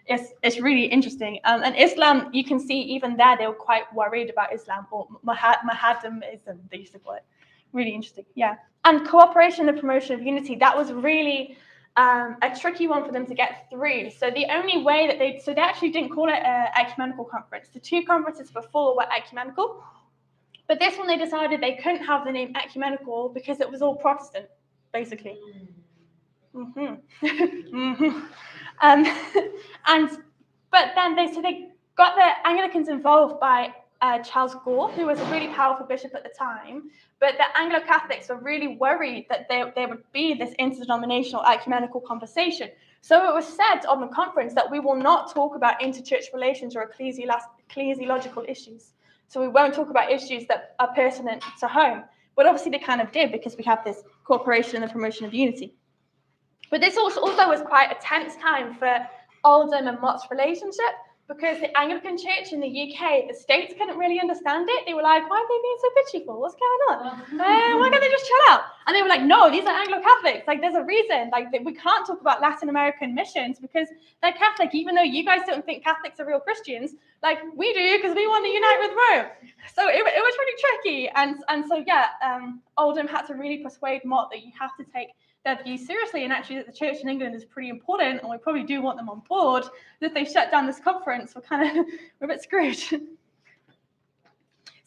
[SPEAKER 2] It's really interesting. And Islam, you can see even there, they were quite worried about Islam, or Mahadamism, they used to call it. Really interesting, yeah. And cooperation and the promotion of unity, that was really a tricky one for them to get through. So the only way that they actually didn't call it an ecumenical conference. The 2 conferences before were ecumenical, but this one they decided they couldn't have the name ecumenical because it was all Protestant, basically. But then they got the Anglicans involved by Charles Gore, who was a really powerful bishop at the time. But the Anglo-Catholics were really worried that there would be this interdenominational ecumenical conversation. So it was said on the conference that we will not talk about interchurch relations or ecclesiological issues. So we won't talk about issues that are pertinent to home. But obviously they kind of did because we have this cooperation and the promotion of unity. But this also was quite a tense time for Oldham and Mott's relationship because the Anglican Church in the UK, the states couldn't really understand it. They were like, why are they being so bitchy for? What's going on? Why can't they just chill out? And they were like, no, these are Anglo-Catholics. Like, there's a reason. Like, we can't talk about Latin American missions because they're Catholic, even though you guys don't think Catholics are real Christians. Like, we do because we want to unite with Rome. So it was really tricky. And so, yeah, Oldham had to really persuade Mott that you have to take their view seriously, and actually that the church in England is pretty important, and we probably do want them on board. That if they shut down this conference, we're a bit screwed. So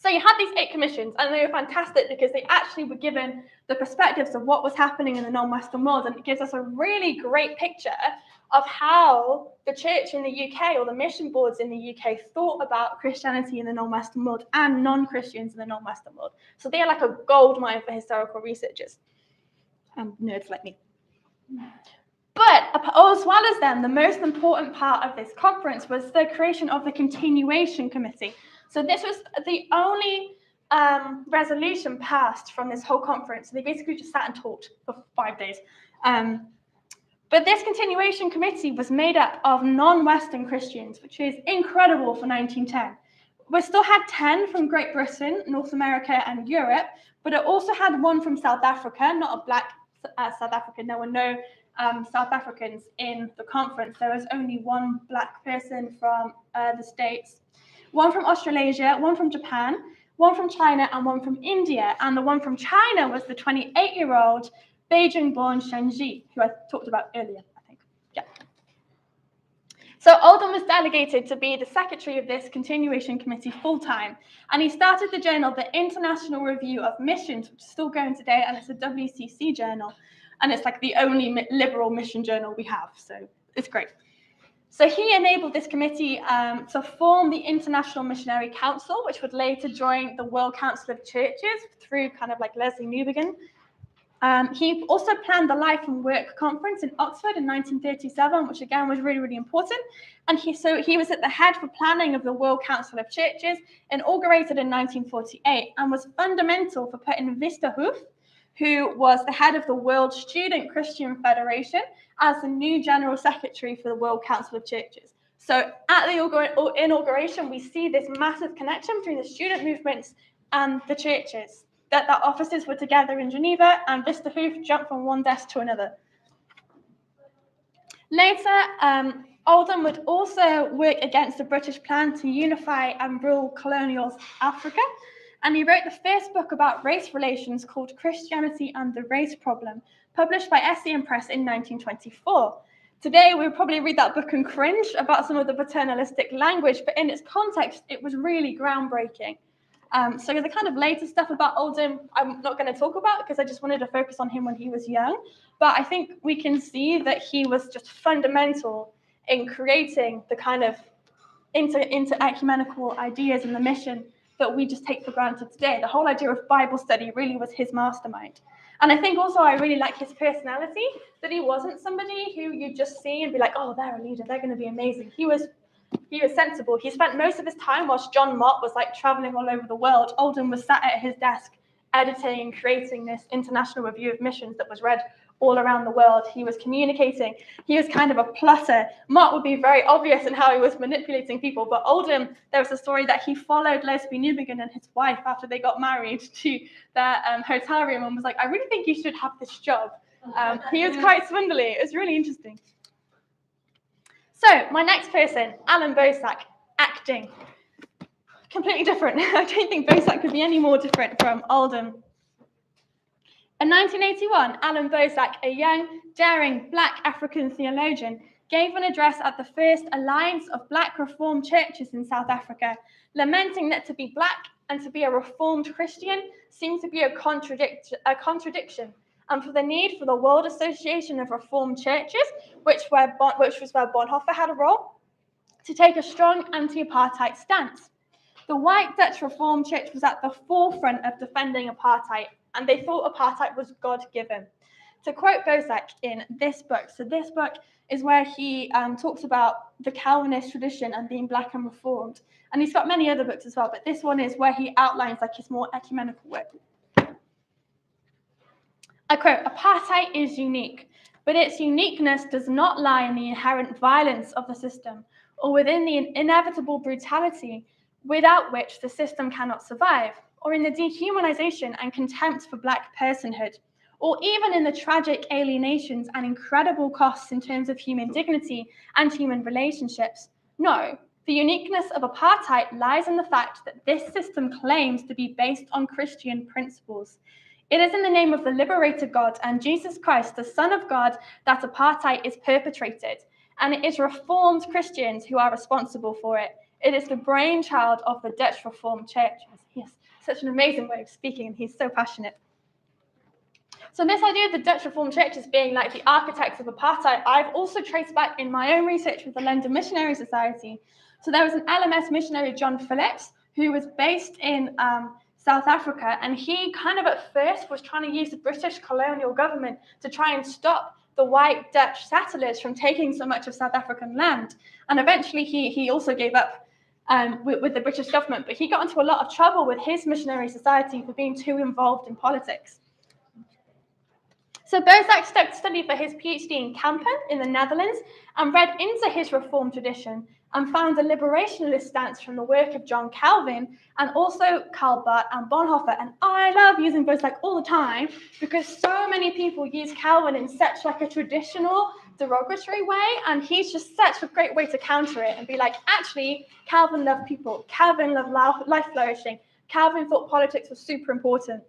[SPEAKER 2] you had these 8 commissions, and they were fantastic because they actually were given the perspectives of what was happening in the non-Western world, and it gives us a really great picture of how the church in the UK or the mission boards in the UK thought about Christianity in the non-Western world and non-Christians in the non-Western world. So they are like a goldmine for historical researchers. Nerds like me. But as well as them, the most important part of this conference was the creation of the continuation committee. So this was the only resolution passed from this whole conference. They basically just sat and talked for 5 days. But this continuation committee was made up of non-Western Christians, which is incredible for 1910. We still had 10 from Great Britain, North America, and Europe, but it also had 1 from South Africa, not a black South African. There were no South Africans in the conference. There was only 1 black person from the States, 1 from Australasia, 1 from Japan, 1 from China, and 1 from India. And the 1 from China was the 28-year-old Beijing-born Shen Ji, who I talked about earlier, I think. Yeah. So Oldham was delegated to be the secretary of this continuation committee full-time, and he started the journal, the International Review of Missions, which is still going today, and it's a WCC journal, and it's like the only liberal mission journal we have, so it's great. So he enabled this committee to form the International Missionary Council, which would later join the World Council of Churches through kind of like Leslie Newbigin. He also planned the Life and Work Conference in Oxford in 1937, which again was really, really important. And he was at the head for planning of the World Council of Churches, inaugurated in 1948, and was fundamental for putting Westerhoff, who was the head of the World Student Christian Federation, as the new General Secretary for the World Council of Churches. So at the inauguration, we see this massive connection between the student movements and the churches. That the offices were together in Geneva, and Westerhoff jumped from one desk to another. Later, Oldham would also work against the British plan to unify and rule colonial Africa. and he wrote the first book about race relations called Christianity and the Race Problem, published by SEM Press in 1924. Today, we would probably read that book and cringe about some of the paternalistic language, but in its context, it was really groundbreaking. So the kind of later stuff about Oldham, I'm not going to talk about because I just wanted to focus on him when he was young. But I think we can see that he was just fundamental in creating the kind of inter-ecumenical ideas and the mission that we just take for granted today. The whole idea of Bible study really was his mastermind. And I think also I really like his personality, that he wasn't somebody who you just see and be like, oh, they're a leader, they're going to be amazing. He was sensible. He spent most of his time whilst John Mott was like traveling all over the world. Oldham was sat at his desk editing and creating this international review of missions that was read all around the world. He was communicating. He was kind of a plotter. Mott would be very obvious in how he was manipulating people, but Oldham, there was a story that he followed Leslie Newbigin and his wife after they got married to their hotel room and was like, I really think you should have this job. He was quite swindly. It was really interesting. So my next person, Alan Bosak, acting. Completely different. I don't think Bosak could be any more different from Oldham. In 1981, Alan Bosak, a young, daring Black African theologian, gave an address at the first Alliance of Black Reformed Churches in South Africa, lamenting that to be Black and to be a Reformed Christian seemed to be a contradiction, and for the need for the World Association of Reformed Churches, which was where Bonhoeffer had a role, to take a strong anti-apartheid stance. The white Dutch Reformed Church was at the forefront of defending apartheid, and they thought apartheid was God-given. To quote Bosak in this book, so this book is where he talks about the Calvinist tradition and being Black and Reformed, and he's got many other books as well, but this one is where he outlines like his more ecumenical work. I quote, apartheid is unique, but its uniqueness does not lie in the inherent violence of the system or within the inevitable brutality without which the system cannot survive, or in the dehumanization and contempt for Black personhood, or even in the tragic alienations and incredible costs in terms of human dignity and human relationships. No, the uniqueness of apartheid lies in the fact that this system claims to be based on Christian principles. It is in the name of the liberator God and Jesus Christ, the Son of God, that apartheid is perpetrated, and it is Reformed Christians who are responsible for it. It is the brainchild of the Dutch Reformed Churches. Yes, such an amazing way of speaking, and he's so passionate. So this idea of the Dutch Reformed Churches being like the architects of apartheid, I've also traced back in my own research with the London Missionary Society. So there was an LMS missionary, John Phillips, who was based in South Africa, and he kind of at first was trying to use the British colonial government to try and stop the white Dutch settlers from taking so much of South African land. And eventually he also gave up with the British government, but he got into a lot of trouble with his missionary society for being too involved in politics. So Bosak studied for his PhD in Kampen in the Netherlands and read into his Reformed tradition and found a liberationalist stance from the work of John Calvin and also Karl Barth and Bonhoeffer. And I love using Bosak all the time because so many people use Calvin in such like a traditional, derogatory way, and he's just such a great way to counter it and be like, actually, Calvin loved people, Calvin loved life flourishing, Calvin thought politics was super important.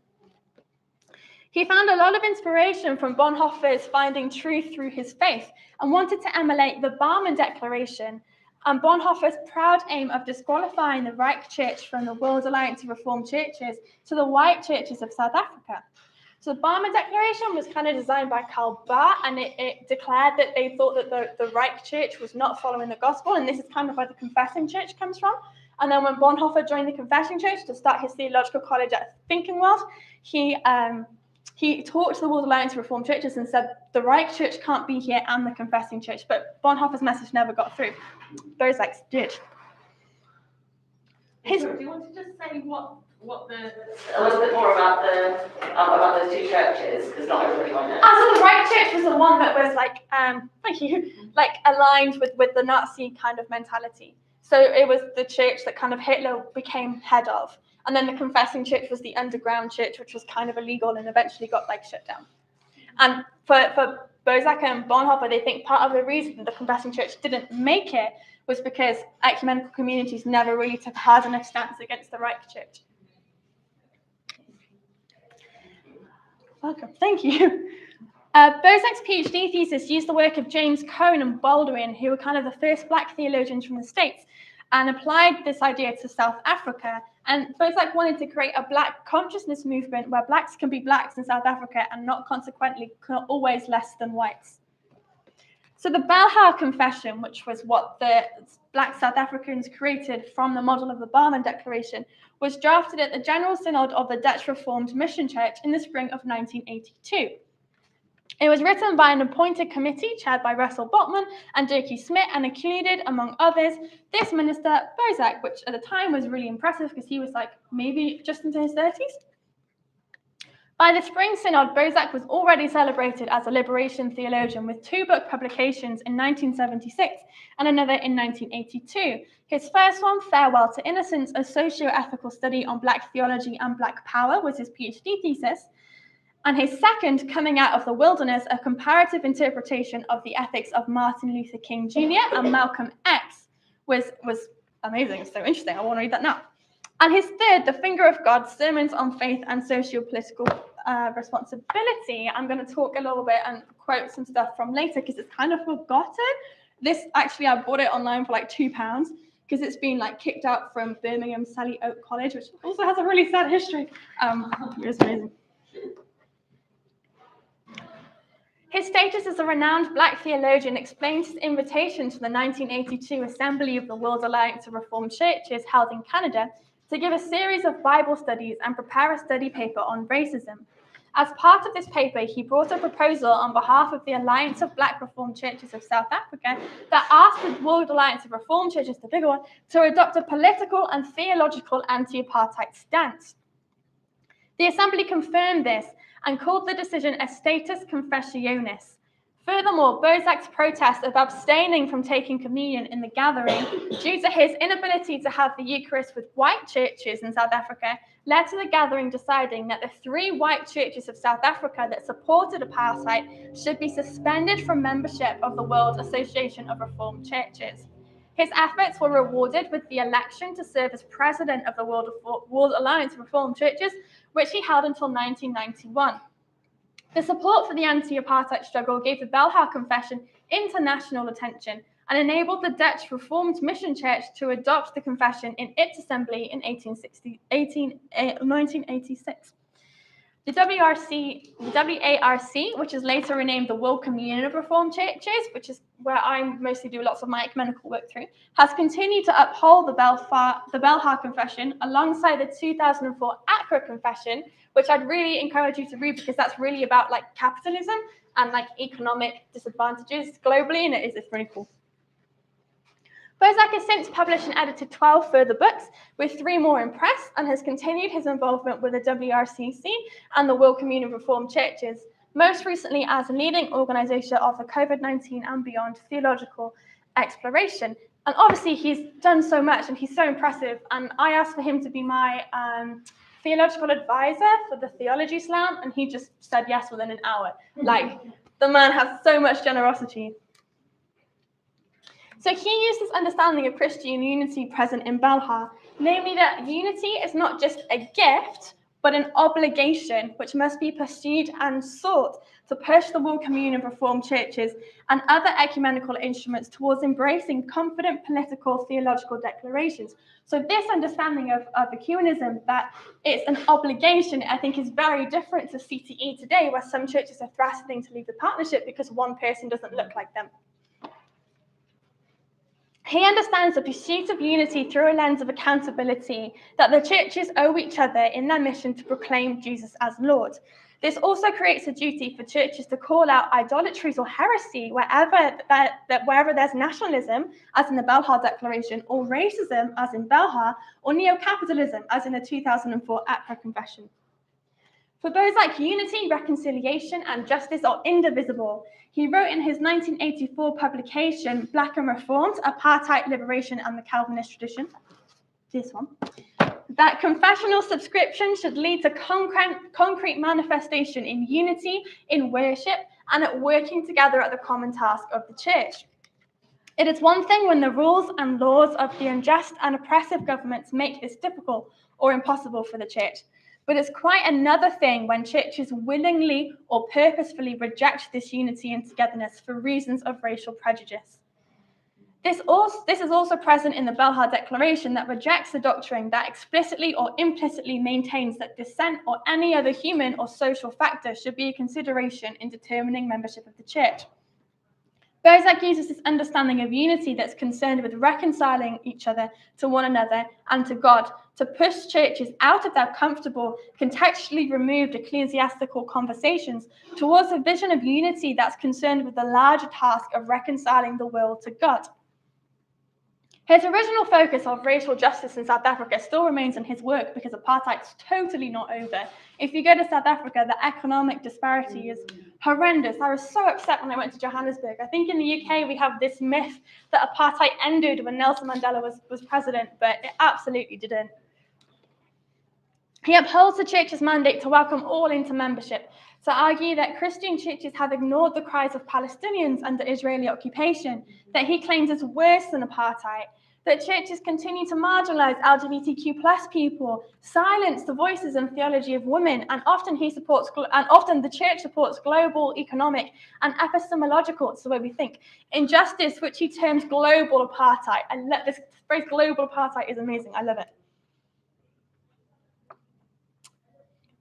[SPEAKER 2] He found a lot of inspiration from Bonhoeffer's finding truth through his faith and wanted to emulate the Barmen Declaration and Bonhoeffer's proud aim of disqualifying the Reich Church from the World Alliance of Reformed Churches to the white churches of South Africa. So the Barmen Declaration was kind of designed by Karl Barth, and it declared that they thought that the Reich Church was not following the gospel, and this is kind of where the Confessing Church comes from. And then when Bonhoeffer joined the Confessing Church to start his theological college at Finkenwald, he talked to the World Alliance of Reformed Churches and said, the Reich Church can't be here and the Confessing Church, but Bonhoeffer's message never got through. Bozak's did.
[SPEAKER 4] Do you want to just say what a little bit more about those two churches, because not everybody might know.
[SPEAKER 2] So the Reich Church was the one that was aligned with the Nazi kind of mentality. So it was the church that kind of Hitler became head of. And then the Confessing Church was the underground church, which was kind of illegal and eventually got shut down. And for Bosak and Bonhoeffer, they think part of the reason the Confessing Church didn't make it was because ecumenical communities never really took a hard enough stance against the Reich Church. welcome. Thank you. Bozak's PhD thesis used the work of James Cone and Baldwin, who were kind of the first Black theologians from the States, and applied this idea to South Africa. And Bozak wanted to create a Black consciousness movement where Blacks can be Blacks in South Africa and not consequently always less than whites. So the Belhar Confession, which was what the Black South Africans created from the model of the Barman Declaration, was drafted at the General Synod of the Dutch Reformed Mission Church in the spring of 1982. It was written by an appointed committee chaired by Russell Botman and Dirkie Smit and included, among others, this minister, Bozak, which at the time was really impressive because he was like maybe just into his 30s. By the Spring Synod, Bozak was already celebrated as a liberation theologian with 2 book publications in 1976 and another in 1982. His first one, Farewell to Innocence, a socio-ethical study on Black theology and Black power, was his PhD thesis. And his second, Coming Out of the Wilderness, a comparative interpretation of the ethics of Martin Luther King Jr. and Malcolm X, was amazing. It's so interesting. I want to read that now. And his third, The Finger of God, Sermons on Faith and Socio-Political Responsibility. I'm going to talk a little bit and quote some stuff from later because it's kind of forgotten. This, actually, I bought it online for like £2 because it's been like kicked out from Birmingham Sally Oak College, which also has a really sad history. It was amazing. His status as a renowned Black theologian explains his invitation to the 1982 Assembly of the World Alliance of Reformed Churches held in Canada to give a series of Bible studies and prepare a study paper on racism. As part of this paper, he brought a proposal on behalf of the Alliance of Black Reformed Churches of South Africa that asked the World Alliance of Reformed Churches, the bigger one, to adopt a political and theological anti-apartheid stance. The Assembly confirmed this and called the decision a status confessionis. Furthermore, Bozak's protest of abstaining from taking communion in the gathering due to his inability to have the Eucharist with white churches in South Africa led to the gathering deciding that the 3 white churches of South Africa that supported apartheid should be suspended from membership of the World Association of Reformed Churches. His efforts were rewarded with the election to serve as president of the World Alliance of Reformed Churches, which he held until 1991. The support for the anti-apartheid struggle gave the Belhar Confession international attention and enabled the Dutch Reformed Mission Church to adopt the confession in its assembly in 1986. The WARC, which is later renamed the World Communion of Reformed Churches, which is where I mostly do lots of my ecumenical work through, has continued to uphold the Belhar Confession alongside the 2004 Accra Confession, which I'd really encourage you to read because that's really about like capitalism and like economic disadvantages globally, and it's really cool. Bozak has since published and edited 12 further books, with 3 more in press, and has continued his involvement with the WRCC and the World Communion of Reformed Churches, most recently as a leading organizer of the COVID-19 and beyond theological exploration. And obviously he's done so much and he's so impressive, and I asked for him to be my theological advisor for the Theology Slam, and he just said yes within an hour. Like, the man has so much generosity. So he used this understanding of Christian unity present in Belhar, namely that unity is not just a gift, but an obligation which must be pursued and sought to push the World Communion of Reformed Churches and other ecumenical instruments towards embracing confident political theological declarations. So this understanding of ecumenism, that it's an obligation, I think is very different to CTE today, where some churches are threatening to leave the partnership because one person doesn't look like them. He understands the pursuit of unity through a lens of accountability, that the churches owe each other in their mission to proclaim Jesus as Lord. This also creates a duty for churches to call out idolatries or heresy wherever there's nationalism, as in the Belhar Declaration, or racism, as in Belhar, or neo-capitalism, as in the 2004 Accra Confession. For Bozak, unity, reconciliation, and justice are indivisible. He wrote in his 1984 publication, Black and Reformed, Apartheid, Liberation, and the Calvinist Tradition, this one, that confessional subscription should lead to concrete manifestation in unity, in worship, and at working together at the common task of the church. It is one thing when the rules and laws of the unjust and oppressive governments make this difficult or impossible for the church. But it's quite another thing when churches willingly or purposefully reject this unity and togetherness for reasons of racial prejudice. This is also present in the Belhar Declaration that rejects the doctrine that explicitly or implicitly maintains that descent or any other human or social factor should be a consideration in determining membership of the church. Bozak uses this understanding of unity that's concerned with reconciling each other to one another and to God to push churches out of their comfortable, contextually removed ecclesiastical conversations towards a vision of unity that's concerned with the larger task of reconciling the world to God. His original focus of racial justice in South Africa still remains in his work because apartheid's totally not over. If you go to South Africa, the economic disparity is horrendous. I was so upset when I went to Johannesburg. I think in the UK we have this myth that apartheid ended when Nelson Mandela was president, but it absolutely didn't. He upholds the church's mandate to welcome all into membership, to argue that Christian churches have ignored the cries of Palestinians under Israeli occupation, that he claims is worse than apartheid, that churches continue to marginalize LGBTQ plus people, silence the voices and theology of women, and often the church supports global, economic, and epistemological, it's the way we think, injustice, which he terms global apartheid. And this phrase global apartheid is amazing, I love it.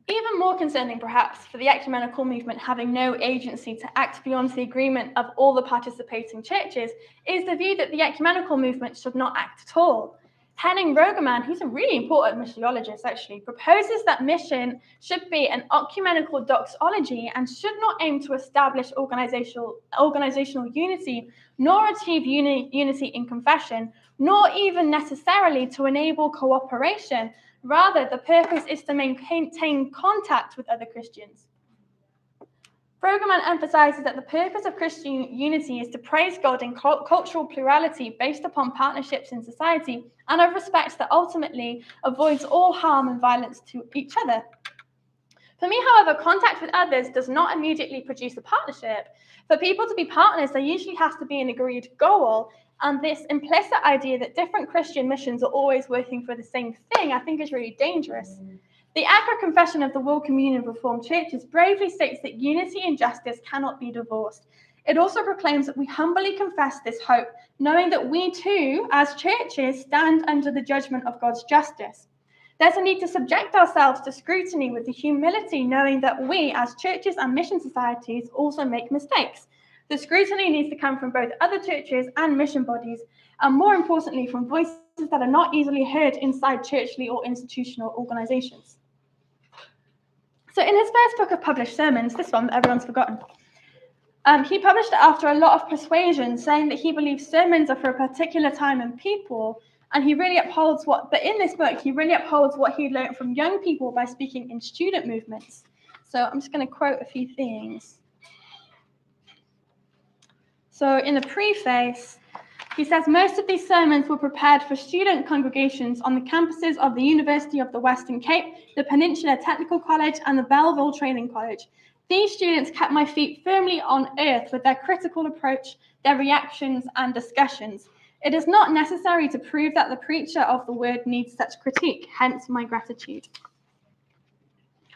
[SPEAKER 2] Even more concerning, perhaps, for the ecumenical movement having no agency to act beyond the agreement of all the participating churches is the view that the ecumenical movement should not act at all. Henning Rogerman, who's a really important missiologist actually, proposes that mission should be an ecumenical doxology and should not aim to establish organizational unity, nor achieve unity in confession, nor even necessarily to enable cooperation. Rather, the purpose is to maintain contact with other Christians. Rogerman emphasizes that the purpose of Christian unity is to praise God in cultural plurality based upon partnerships in society and of respect that ultimately avoids all harm and violence to each other. For me, however, contact with others does not immediately produce a partnership. For people to be partners, there usually has to be an agreed goal, and this implicit idea that different Christian missions are always working for the same thing, I think is really dangerous. The Accra Confession of the World Communion of Reformed Churches bravely states that unity and justice cannot be divorced. It also proclaims that we humbly confess this hope, knowing that we too, as churches, stand under the judgment of God's justice. There's a need to subject ourselves to scrutiny with the humility, knowing that we, as churches and mission societies, also make mistakes. The scrutiny needs to come from both other churches and mission bodies, and more importantly, from voices that are not easily heard inside churchly or institutional organizations. So in his first book of published sermons, this one everyone's forgotten, he published it after a lot of persuasion, saying that he believes sermons are for a particular time and people, and he really upholds but in this book, he really upholds what he learned from young people by speaking in student movements. So I'm just going to quote a few things. So in the preface, he says, most of these sermons were prepared for student congregations on the campuses of the University of the Western Cape, the Peninsula Technical College, and the Belleville Training College. These students kept my feet firmly on earth with their critical approach, their reactions, and discussions. It is not necessary to prove that the preacher of the word needs such critique, hence my gratitude.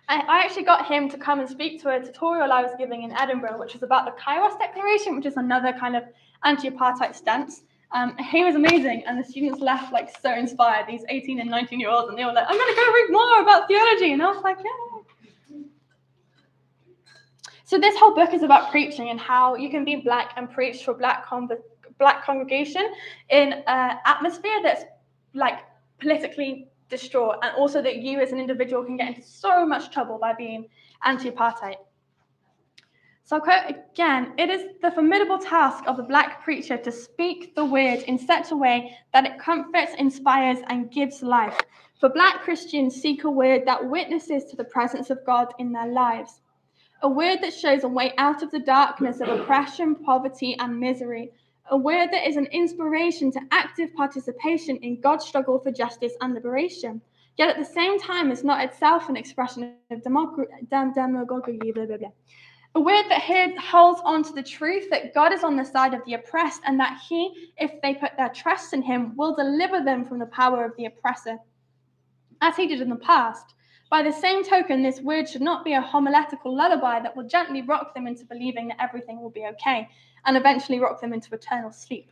[SPEAKER 2] I actually got him to come and speak to a tutorial I was giving in Edinburgh, which was about the Kairos Declaration, which is another kind of anti-apartheid stance. He was amazing, and the students left like so inspired, these 18 and 19-year-olds, and they were like, I'm going to go read more about theology, and I was like, yeah. So this whole book is about preaching and how you can be black and preach to a black congregation in an atmosphere that's like politically distraught, and also that you as an individual can get into so much trouble by being anti-apartheid. So I'll quote again, it is the formidable task of the black preacher to speak the word in such a way that it comforts, inspires, and gives life. For black Christians seek a word that witnesses to the presence of God in their lives. A word that shows a way out of the darkness of oppression, poverty, and misery. A word that is an inspiration to active participation in God's struggle for justice and liberation. Yet at the same time, it's not itself an expression of demagoguery, blah, blah, blah. A word that holds on to the truth that God is on the side of the oppressed, and that he, if they put their trust in him, will deliver them from the power of the oppressor, as he did in the past. By the same token, this word should not be a homiletical lullaby that will gently rock them into believing that everything will be okay and eventually rock them into eternal sleep.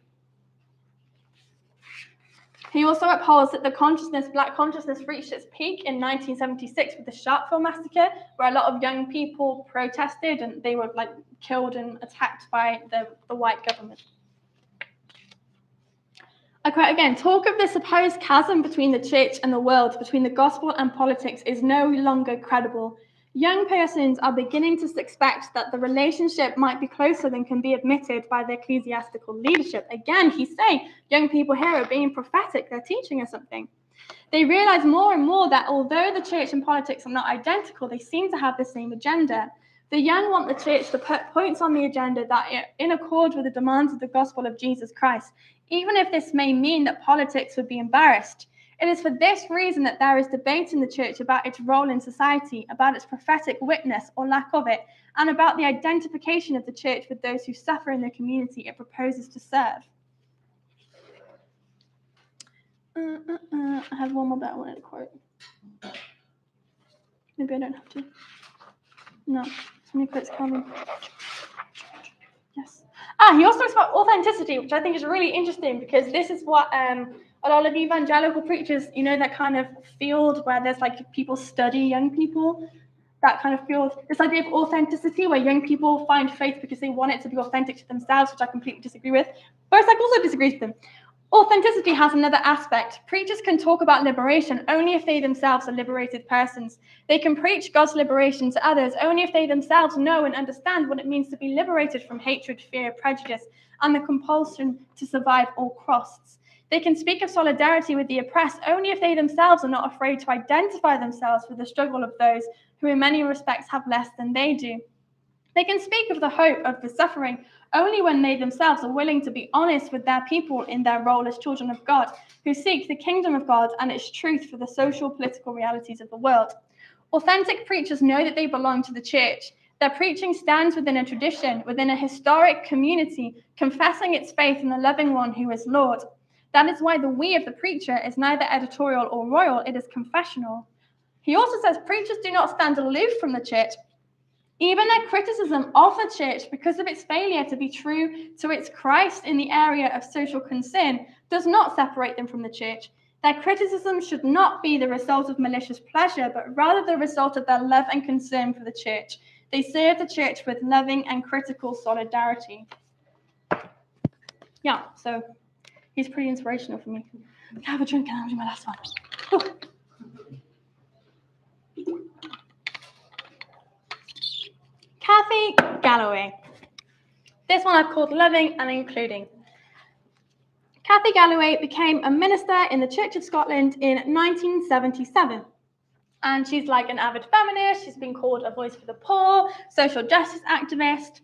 [SPEAKER 2] He also upholds that black consciousness reached its peak in 1976 with the Sharpeville massacre, where a lot of young people protested and they were killed and attacked by the white government. I quote again, talk of the supposed chasm between the church and the world, between the gospel and politics, is no longer credible. Young persons are beginning to suspect that the relationship might be closer than can be admitted by the ecclesiastical leadership. Again, he's saying young people here are being prophetic, they're teaching us something. They realize more and more that although the church and politics are not identical, they seem to have the same agenda. The young want the church to put points on the agenda that are in accord with the demands of the gospel of Jesus Christ, even if this may mean that politics would be embarrassed. It is for this reason that there is debate in the church about its role in society, about its prophetic witness or lack of it, and about the identification of the church with those who suffer in the community it proposes to serve. I have one more that I wanted to quote. Maybe I don't have to. No, somebody quotes Calvin. Yes. He also talks about authenticity, which I think is really interesting because this is what a lot of evangelical preachers, that kind of field where there's people study young people, that kind of field, this idea of authenticity where young people find faith because they want it to be authentic to themselves, which I completely disagree with. Bosak also disagrees with them. Authenticity has another aspect. Preachers can talk about liberation only if they themselves are liberated persons. They can preach God's liberation to others only if they themselves know and understand what it means to be liberated from hatred, fear, prejudice, and the compulsion to survive all costs. They can speak of solidarity with the oppressed only if they themselves are not afraid to identify themselves with the struggle of those who in many respects have less than they do. They can speak of the hope of the suffering only when they themselves are willing to be honest with their people in their role as children of God, who seek the kingdom of God and its truth for the social, political realities of the world. Authentic preachers know that they belong to the church. Their preaching stands within a tradition, within a historic community, confessing its faith in the loving one who is Lord. That is why the we of the preacher is neither editorial or royal, it is confessional. He also says preachers do not stand aloof from the church. Even their criticism of the church, because of its failure to be true to its Christ in the area of social concern, does not separate them from the church. Their criticism should not be the result of malicious pleasure, but rather the result of their love and concern for the church. They serve the church with loving and critical solidarity. Yeah, so he's pretty inspirational for me. Have a drink and I'll do my last one. Whew. Kathy Galloway. This one I've called Loving and Including. Kathy Galloway became a minister in the Church of Scotland in 1977. And she's an avid feminist. She's been called a voice for the poor, social justice activist.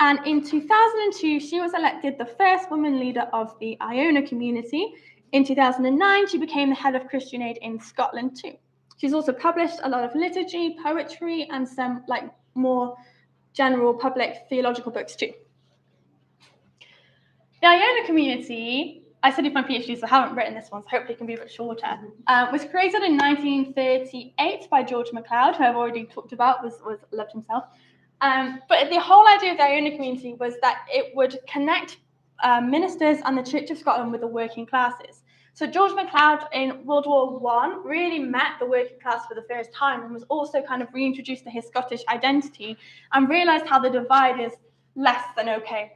[SPEAKER 2] And in 2002, she was elected the first woman leader of the Iona community. In 2009, she became the head of Christian Aid in Scotland too. She's also published a lot of liturgy, poetry, and some more general public theological books too. The Iona community, I studied my PhD, so I haven't written this one, so hopefully it can be a bit shorter, was created in 1938 by George MacLeod, who I've already talked about, loved himself. But the whole idea of the Iona community was that it would connect ministers and the Church of Scotland with the working classes. So George MacLeod in World War I really met the working class for the first time and was also kind of reintroduced to his Scottish identity and realised how the divide is less than okay.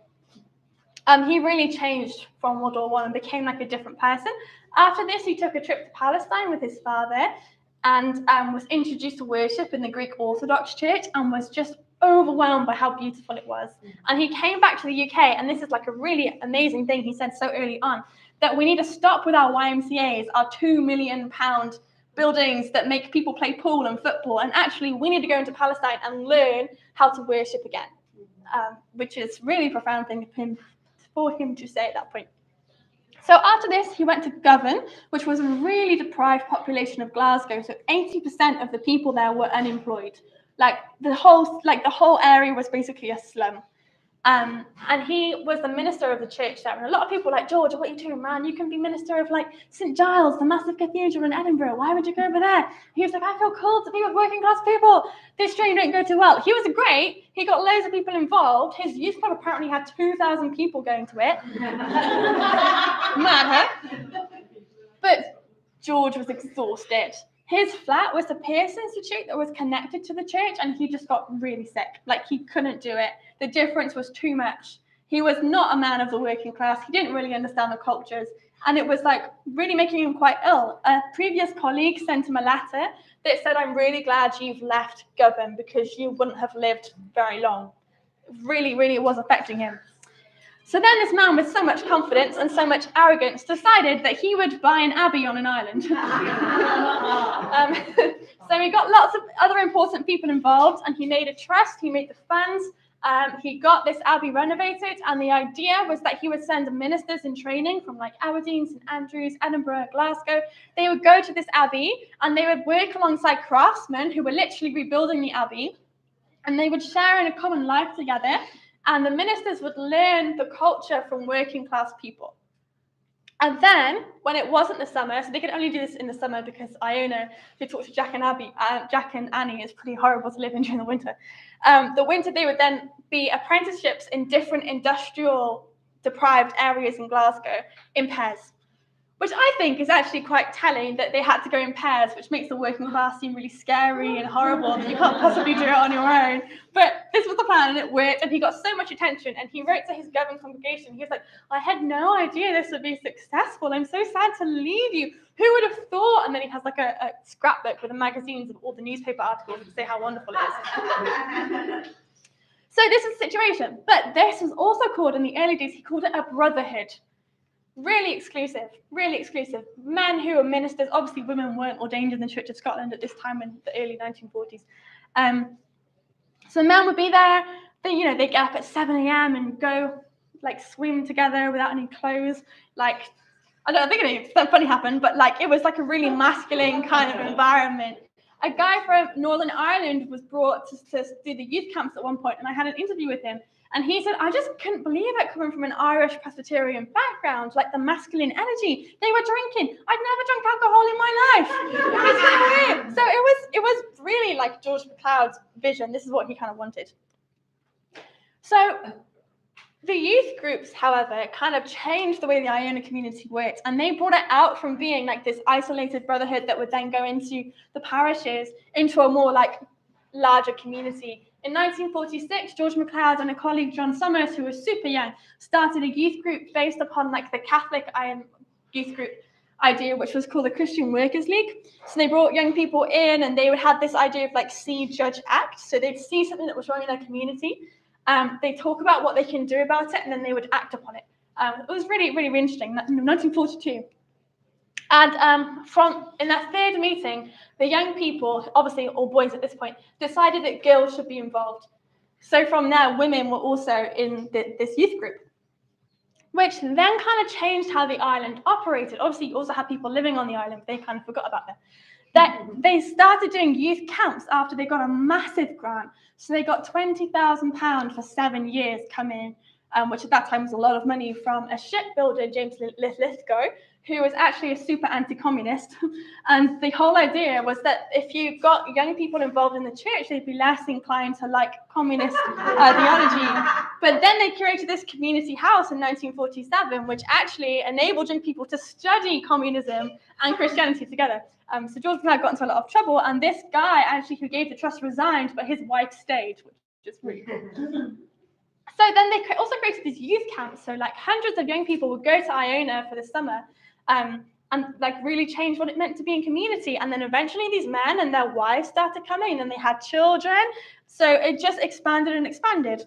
[SPEAKER 2] He really changed from World War I and became a different person. After this, he took a trip to Palestine with his father and was introduced to worship in the Greek Orthodox Church and was just overwhelmed by how beautiful it was. And he came back to the UK, and this is a really amazing thing he said so early on, that we need to stop with our YMCAs, our £2 million buildings that make people play pool and football, and actually we need to go into Palestine and learn how to worship again, which is really profound thing for him to say at that point. So after this, he went to Govan, which was a really deprived population of Glasgow. So 80% of the people there were unemployed. The whole area was basically a slum. And he was the minister of the church there. And a lot of people were like, George, what are you doing, man? You can be minister of like St. Giles, the massive cathedral in Edinburgh. Why would you go over there? He was like, I feel called to be with working class people. This training didn't go too well. He was great. He got loads of people involved. His youth club apparently had 2,000 people going to it. Mad, huh? But George was exhausted. His flat was the Pearce Institute that was connected to the church, and he just got really sick. Like, he couldn't do it. The difference was too much. He was not a man of the working class. He didn't really understand the cultures, and it was like really making him quite ill. A previous colleague sent him a letter that said, I'm really glad you've left Govan because you wouldn't have lived very long. Really, really, it was affecting him. So then this man with so much confidence and so much arrogance decided that he would buy an abbey on an island. So he got lots of other important people involved, and he made a trust, he made the funds, he got this abbey renovated, and the idea was that he would send ministers in training from like Aberdeen, St Andrews, Edinburgh, Glasgow. They would go to this abbey and they would work alongside craftsmen who were literally rebuilding the abbey, and they would share in a common life together. And the ministers would learn the culture from working class people. And then, when it wasn't the summer, so they could only do this in the summer because Iona, if you talk to Jack and Annie, it's pretty horrible to live in during the winter. The winter, they would then be apprenticeships in different industrial deprived areas in Glasgow in pairs, which I think is actually quite telling that they had to go in pairs, which makes the working class seem really scary and horrible that you can't possibly do it on your own. But this was the plan, and it worked, and he got so much attention, and he wrote to his Govan congregation. He was like, I had no idea this would be successful. I'm so sad to leave you. Who would have thought? And then he has like a scrapbook with the magazines of all the newspaper articles to say how wonderful it is. So this is the situation. But this was also called, in the early days, he called it a brotherhood. Really exclusive. Men who were ministers, obviously women weren't ordained in the Church of Scotland at this time in the early 1940s. So men would be there, they get up at 7 a.m. and go like swim together without any clothes. Like, I think anything funny happened, but like it was like a really masculine kind of environment. A guy from Northern Ireland was brought to do the youth camps at one point, and I had an interview with him. And he said, I just couldn't believe it coming from an Irish Presbyterian background, like the masculine energy. They were drinking. I'd never drunk alcohol in my life. It was so weird. So it was really like George MacLeod's vision. This is what he kind of wanted. So the youth groups, however, kind of changed the way the Iona community worked. And they brought it out from being like this isolated brotherhood that would then go into the parishes into a more like larger community. In 1946, George MacLeod and a colleague, John Summers, who was super young, started a youth group based upon like the Catholic youth group idea, which was called the Christian Workers' League. So they brought young people in, and they would have this idea of like see, judge, act. So they'd see something that was wrong in their community. They talk about what they can do about it, and then they would act upon it. It was really, really interesting. In 1942. And from in that third meeting, the young people, obviously all boys at this point, decided that girls should be involved. So from there, women were also in this youth group, which then kind of changed how the island operated. Obviously, you also had people living on the island, but they kind of forgot about that. That they started doing youth camps after they got a massive grant. So they got £20,000 for 7 years coming, which at that time was a lot of money, from a shipbuilder, James Lithgow, who was actually a super anti-communist. And the whole idea was that if you got young people involved in the church, they'd be less inclined to like communist ideology. But then they created this community house in 1947, which actually enabled young people to study communism and Christianity together. So George MacLeod got into a lot of trouble, and this guy actually who gave the trust resigned, but his wife stayed, which is really cool. So then they also created these youth camps. So like hundreds of young people would go to Iona for the summer, and like really change what it meant to be in community. And then eventually these men and their wives started coming, and they had children. So it just expanded and expanded.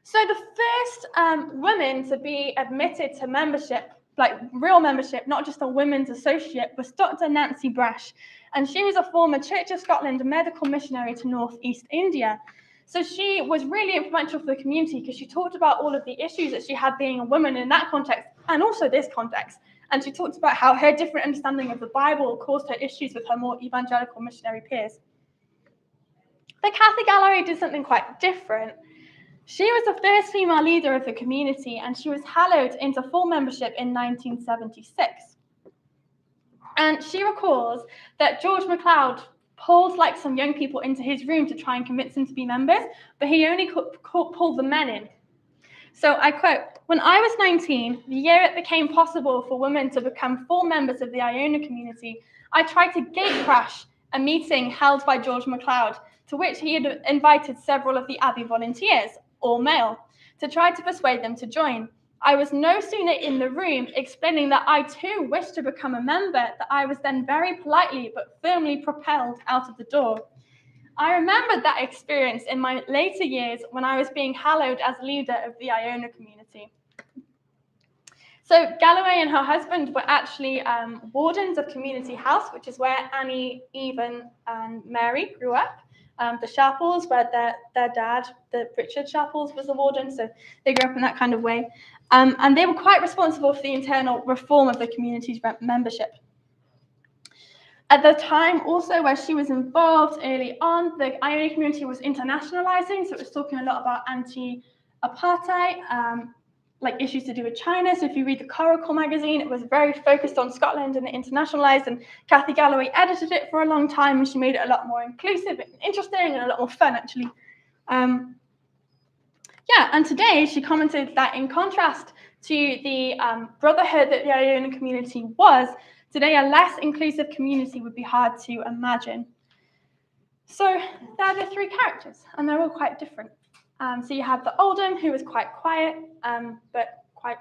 [SPEAKER 2] So the first women to be admitted to membership, like real membership, not just a women's associate, was Dr. Nancy Brash. And she was a former Church of Scotland medical missionary to Northeast India. So she was really influential for the community because she talked about all of the issues that she had being a woman in that context, and also this context. And she talked about how her different understanding of the Bible caused her issues with her more evangelical missionary peers. The Catholic Gallery did something quite different. She was the first female leader of the community, and she was hallowed into full membership in 1976. And she recalls that George MacLeod pulled like some young people into his room to try and convince them to be members, but he only pulled the men in. So I quote, "When I was 19, the year it became possible for women to become full members of the Iona community, I tried to gate crash a meeting held by George MacLeod, to which he had invited several of the Abbey volunteers, all male, to try to persuade them to join. I was no sooner in the room explaining that I too wished to become a member, that I was then very politely but firmly propelled out of the door. I remembered that experience in my later years when I was being hallowed as leader of the Iona community." So Galloway and her husband were actually wardens of Community House, which is where Annie, Evan, and Mary grew up. The Sharples, where their dad, the Richard Sharples, was the warden, so they grew up in that kind of way. And they were quite responsible for the internal reform of the community's membership. At the time also where she was involved early on, the Iona community was internationalizing, so it was talking a lot about anti-apartheid, like issues to do with China. So if you read the Coracle magazine, it was very focused on Scotland and it internationalized, and Kathy Galloway edited it for a long time, and she made it a lot more inclusive and interesting and a lot more fun, actually. And today she commented that in contrast to the brotherhood that the Iona community was, today a less inclusive community would be hard to imagine. So they're the three characters, and they're all quite different. So you have the Oldham, who was quite quiet, but quite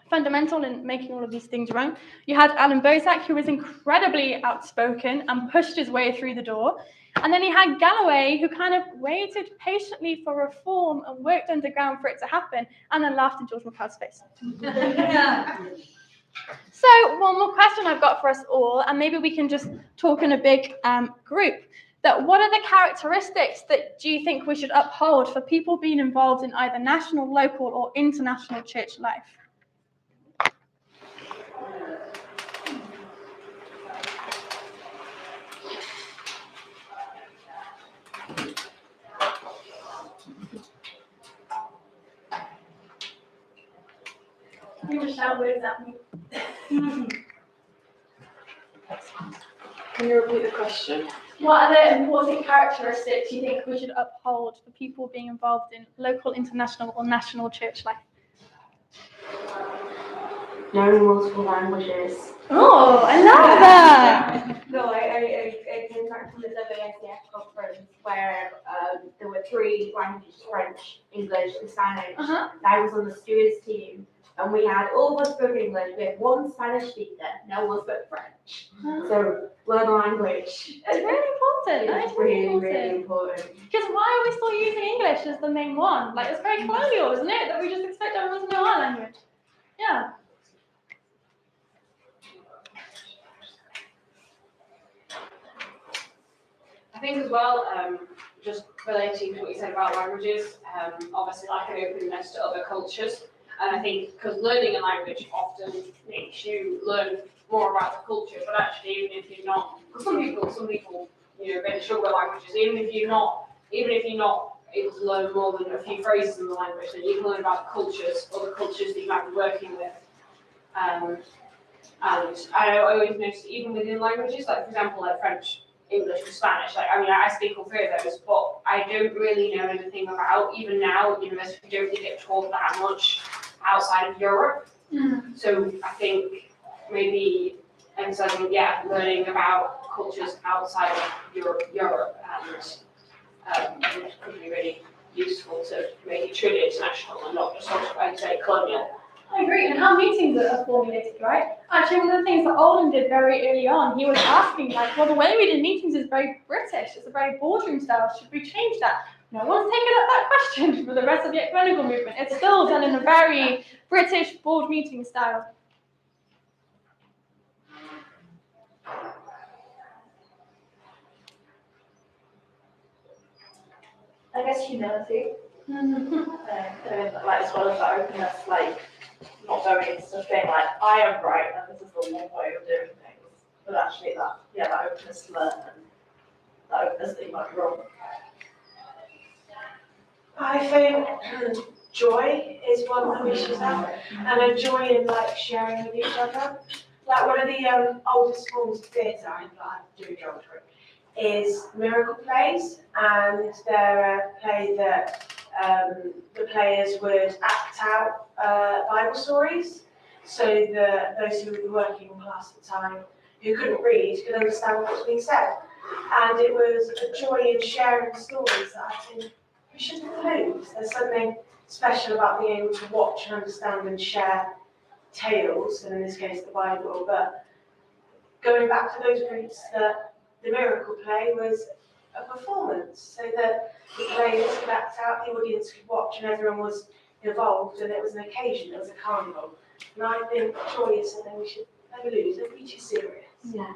[SPEAKER 2] fundamental in making all of these things wrong. You had Alan Bozak, who was incredibly outspoken and pushed his way through the door. And then you had Galloway, who kind of waited patiently for reform and worked underground for it to happen, and then laughed in George MacLeod's face. So one more question I've got for us all, and maybe we can just talk in a big group. That what are the characteristics that do you think we should uphold for people being involved in either national, local, or international church life? You just shout words at me.
[SPEAKER 10] Can you repeat the question?
[SPEAKER 2] What are the important characteristics you think we should uphold for people being involved in local, international, or national church life?
[SPEAKER 8] Knowing multiple languages.
[SPEAKER 2] Oh, I love that!
[SPEAKER 11] No, I came back from the WSDF conference where there were 3 languages, French, English, and Spanish.
[SPEAKER 2] Uh-huh.
[SPEAKER 11] And I was on the stewards team, and we had all of us spoke English. We had 1 Spanish speaker, no one spoke French. So learn a language.
[SPEAKER 2] It's really important. That is really important.
[SPEAKER 11] Really important.
[SPEAKER 2] Because why are we still using English as the main one? Like, it's very colonial, isn't it? That we just expect everyone to know our language. Yeah.
[SPEAKER 7] I think as well, just relating to what you said about languages, obviously like an openness to other cultures. And I think because learning a language often makes you learn more about the culture, but actually even if you're not, because some people, really struggle with languages, even if you're not able to learn more than a few phrases in the language, then you can learn about cultures, other cultures that you might be working with. And I always notice even within languages, like for example, like French, English, and Spanish, I speak all 3 of those, but I don't really know anything about, even now at university, we don't really get taught that much outside of Europe. So I think maybe emphasizing, learning about cultures outside of Europe and could be really useful to make it truly international and not just sort of, I'd say, colonial.
[SPEAKER 2] I agree, and how meetings are formulated, right? Actually, one of the things that Oldham did very early on, he was asking, like, well, the way we did meetings is very British, it's a very boardroom style, should we change that? No one's taken up that question for the rest of the ecumenical movement. It's still done in a very British board meeting style.
[SPEAKER 5] I guess humility. Like as well as that openness, like not going into something like I am right and this is the wrong way of doing things, but actually that openness to learn and that openness that you might be wrong. I
[SPEAKER 12] think joy is one that we should have, and a joy in like sharing with each other. Like one of the oldest forms of theatre I do drama for is miracle plays, and they're a play that the players would act out Bible stories, so that those who were working in class at the time who couldn't read could understand what was being said. And it was a joy in sharing stories that I think we shouldn't lose. There's something special about being able to watch and understand and share tales, and in this case the Bible, but going back to those roots, that the miracle play was a performance, so that the players could act out, the audience could watch, and everyone was involved, and it was an occasion, it was a carnival. And I think joy is something we should never lose, don't be too serious.
[SPEAKER 8] Yeah.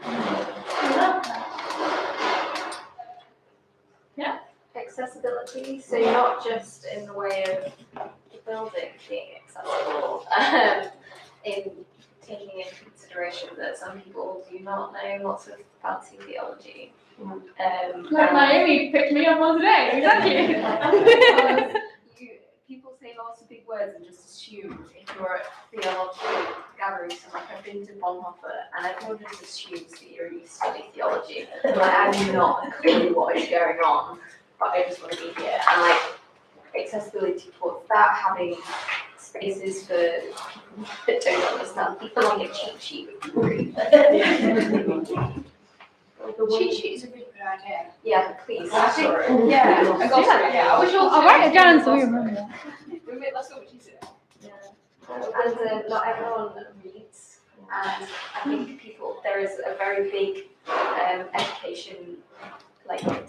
[SPEAKER 2] Yeah.
[SPEAKER 3] Accessibility, so not just in the way of the building being accessible, in taking into consideration that some people do not know lots of fancy theology.
[SPEAKER 2] Like Naomi picked me up on today, exactly.
[SPEAKER 3] People say lots of big words and just assume if you're at theological gatherings, so like I've been to Bonhoeffer and everyone just assumes that you study theology. Like I do not clue what is going on, but I just want to be here. And like accessibility towards that, having spaces for people that don't understand, people like a cheat sheet would be great.
[SPEAKER 11] Cheat sheet is a really good idea.
[SPEAKER 3] Yeah, please.
[SPEAKER 2] I think-
[SPEAKER 3] Sorry.
[SPEAKER 2] Yeah,
[SPEAKER 7] I wish
[SPEAKER 2] I'll write it down so we remember.
[SPEAKER 7] That's what you said.
[SPEAKER 3] And not everyone reads, and I think there is a very big education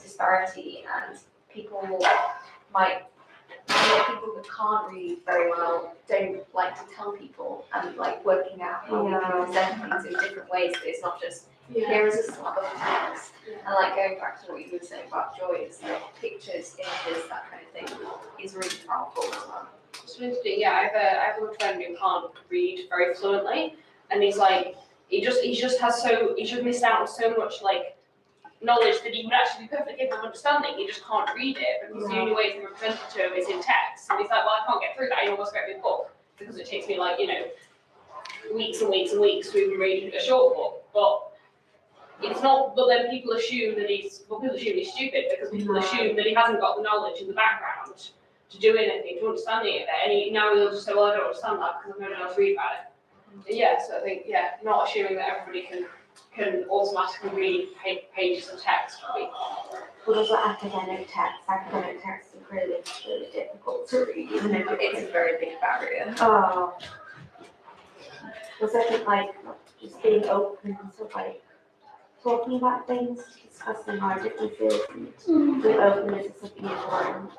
[SPEAKER 3] disparity, and people people that can't read very well don't like to tell people, and like working out how we can present things in different ways, that it's not just here is a slab of text, and like going back to what you were saying about joy, is like pictures, images, that kind of thing is really powerful as well.
[SPEAKER 7] It's interesting, yeah. I have a friend who can't read very fluently, and he's like, he just missed out on so much like knowledge that he would actually be perfectly capable of understanding. He just can't read it because the only way it's ever presented to him is in text. And he's like, well, I can't get through that. I almost get me a book because it takes me like weeks and weeks and weeks to even read a short book. But it's not. But then people assume that he's stupid because people assume that he hasn't got the knowledge in the background to do anything, to understand it, and now he'll just say, well, I don't understand that because I've never enough to read about it. Yeah, so I think, not assuming that everybody can automatically read pages of text.
[SPEAKER 8] But also academic text are really, really difficult to read, even if
[SPEAKER 3] It's a very big barrier.
[SPEAKER 8] oh. Also, I think like just being open and sort of like talking about things, discussing our differences, and being openness is something important.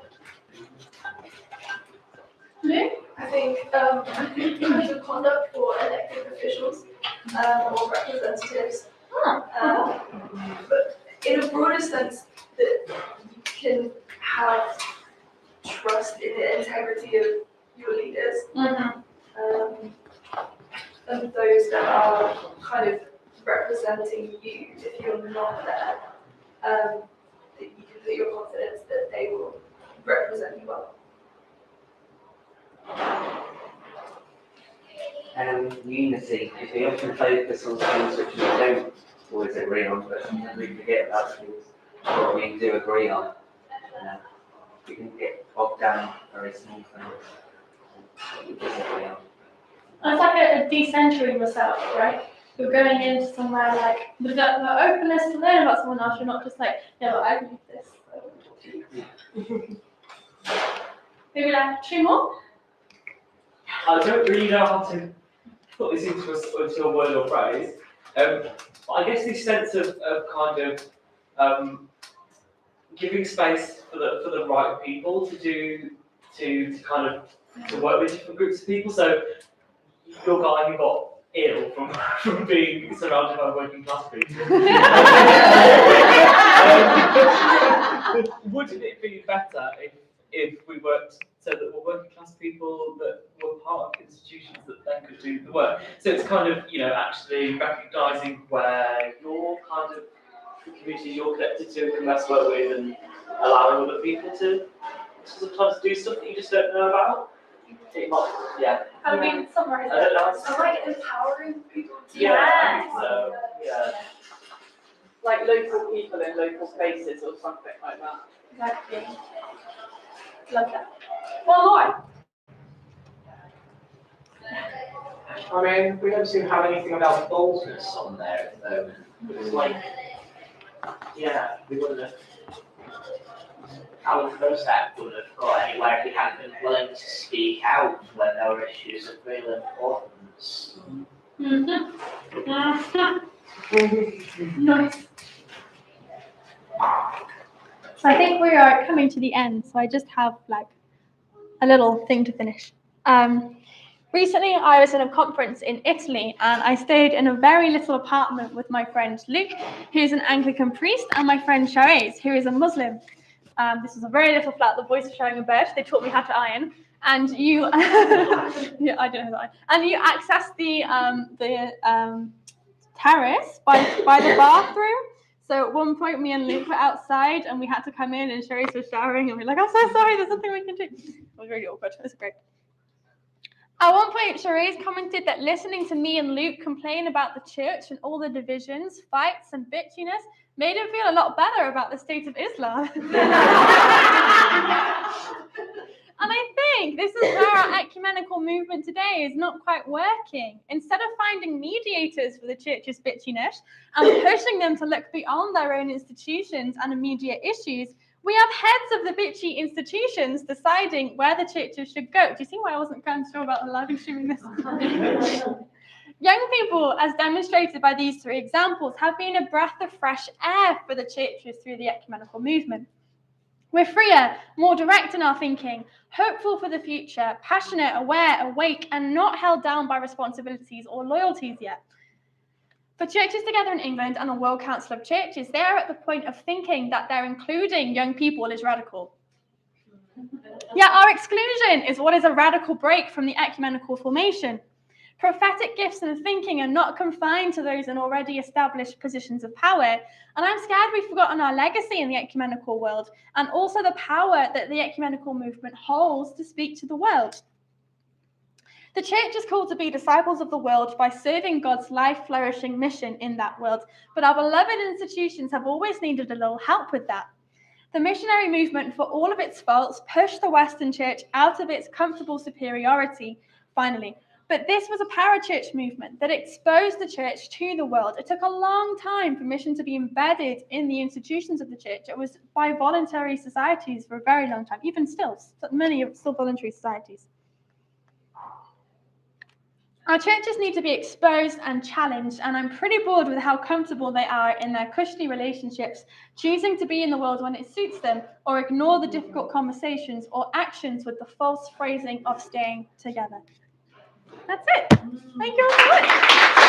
[SPEAKER 6] I think codes of conduct for elected officials or representatives, but in a broader sense, that you can have trust in the integrity of your leaders, and those that are kind of representing you if you're not there, that you can put your confidence that they will represent you well.
[SPEAKER 1] Unity, because we often focus on things which we don't always agree on, but sometimes we forget about things that we do agree on. We can get bogged down in very small things that we disagree on.
[SPEAKER 2] It's like a decentering yourself, right? You're going into somewhere like with the openness to learn about someone else. You're not just like, no, I read this. I want to talk to you. Maybe like 2 more.
[SPEAKER 13] I don't really know how to put this into a word or phrase. But I guess this sense of kind of giving space for the right people to kind of to work with different groups of people. So your guy who got ill from being surrounded by working class people. Wouldn't it be better if we worked so that we're working class people that were part of institutions that then could do the work? So it's kind of, actually recognising where your kind of the communities you're connected to and can best work with, and allowing other people to sometimes do stuff that you just don't know about. It might, yeah.
[SPEAKER 5] I mean, summarize
[SPEAKER 13] I don't know.
[SPEAKER 6] So like empowering people to.
[SPEAKER 13] Yeah, I think so. Yeah.
[SPEAKER 10] Like local people in local spaces or something like that.
[SPEAKER 5] Exactly. Love that.
[SPEAKER 10] Well, like,
[SPEAKER 4] I mean, we don't seem to have anything about boldness on there at the moment. It's like, yeah, we wouldn't have, Alan Prozac wouldn't have got anywhere if he hadn't been willing to speak out when there were issues of real importance.
[SPEAKER 2] Nice. So I think we are coming to the end. So I just have like a little thing to finish. Recently, I was in a conference in Italy, and I stayed in a very little apartment with my friend Luke, who's an Anglican priest, and my friend Sharez, who is a Muslim. This was a very little flat. The boys were sharing a bed. They taught me how to iron, and you, yeah, I don't know how to iron. And you access the terrace by the bathroom. So at one point, me and Luke were outside, and we had to come in, and Sharez was showering, and we were like, "I'm so sorry. There's nothing we can do." It was really awkward. It was great. At one point, Sharez commented that listening to me and Luke complain about the church and all the divisions, fights, and bitchiness made him feel a lot better about the state of Islam. And I think this is where our ecumenical movement today is not quite working. Instead of finding mediators for the church's bitchiness and pushing them to look beyond their own institutions and immediate issues, we have heads of the bitchy institutions deciding where the churches should go. Do you see why I wasn't kind of sure about live streaming this? Young people, as demonstrated by these three examples, have been a breath of fresh air for the churches through the ecumenical movement. We're freer, more direct in our thinking, hopeful for the future, passionate, aware, awake, and not held down by responsibilities or loyalties yet. For churches together in England and the World Council of Churches, they are at the point of thinking that their including young people is radical. Yet our exclusion is what is a radical break from the ecumenical formation. Prophetic gifts and thinking are not confined to those in already established positions of power, and I'm scared we've forgotten our legacy in the ecumenical world and also the power that the ecumenical movement holds to speak to the world. The church is called to be disciples of the world by serving God's life-flourishing mission in that world, but our beloved institutions have always needed a little help with that. The missionary movement, for all of its faults, pushed the Western church out of its comfortable superiority, finally. But this was a parachurch movement that exposed the church to the world. It took a long time for mission to be embedded in the institutions of the church. It was by voluntary societies for a very long time, even still, many are still voluntary societies. Our churches need to be exposed and challenged, and I'm pretty bored with how comfortable they are in their cushy relationships, choosing to be in the world when it suits them, or ignore the difficult conversations or actions with the false phrasing of staying together. That's it. Thank you all so much.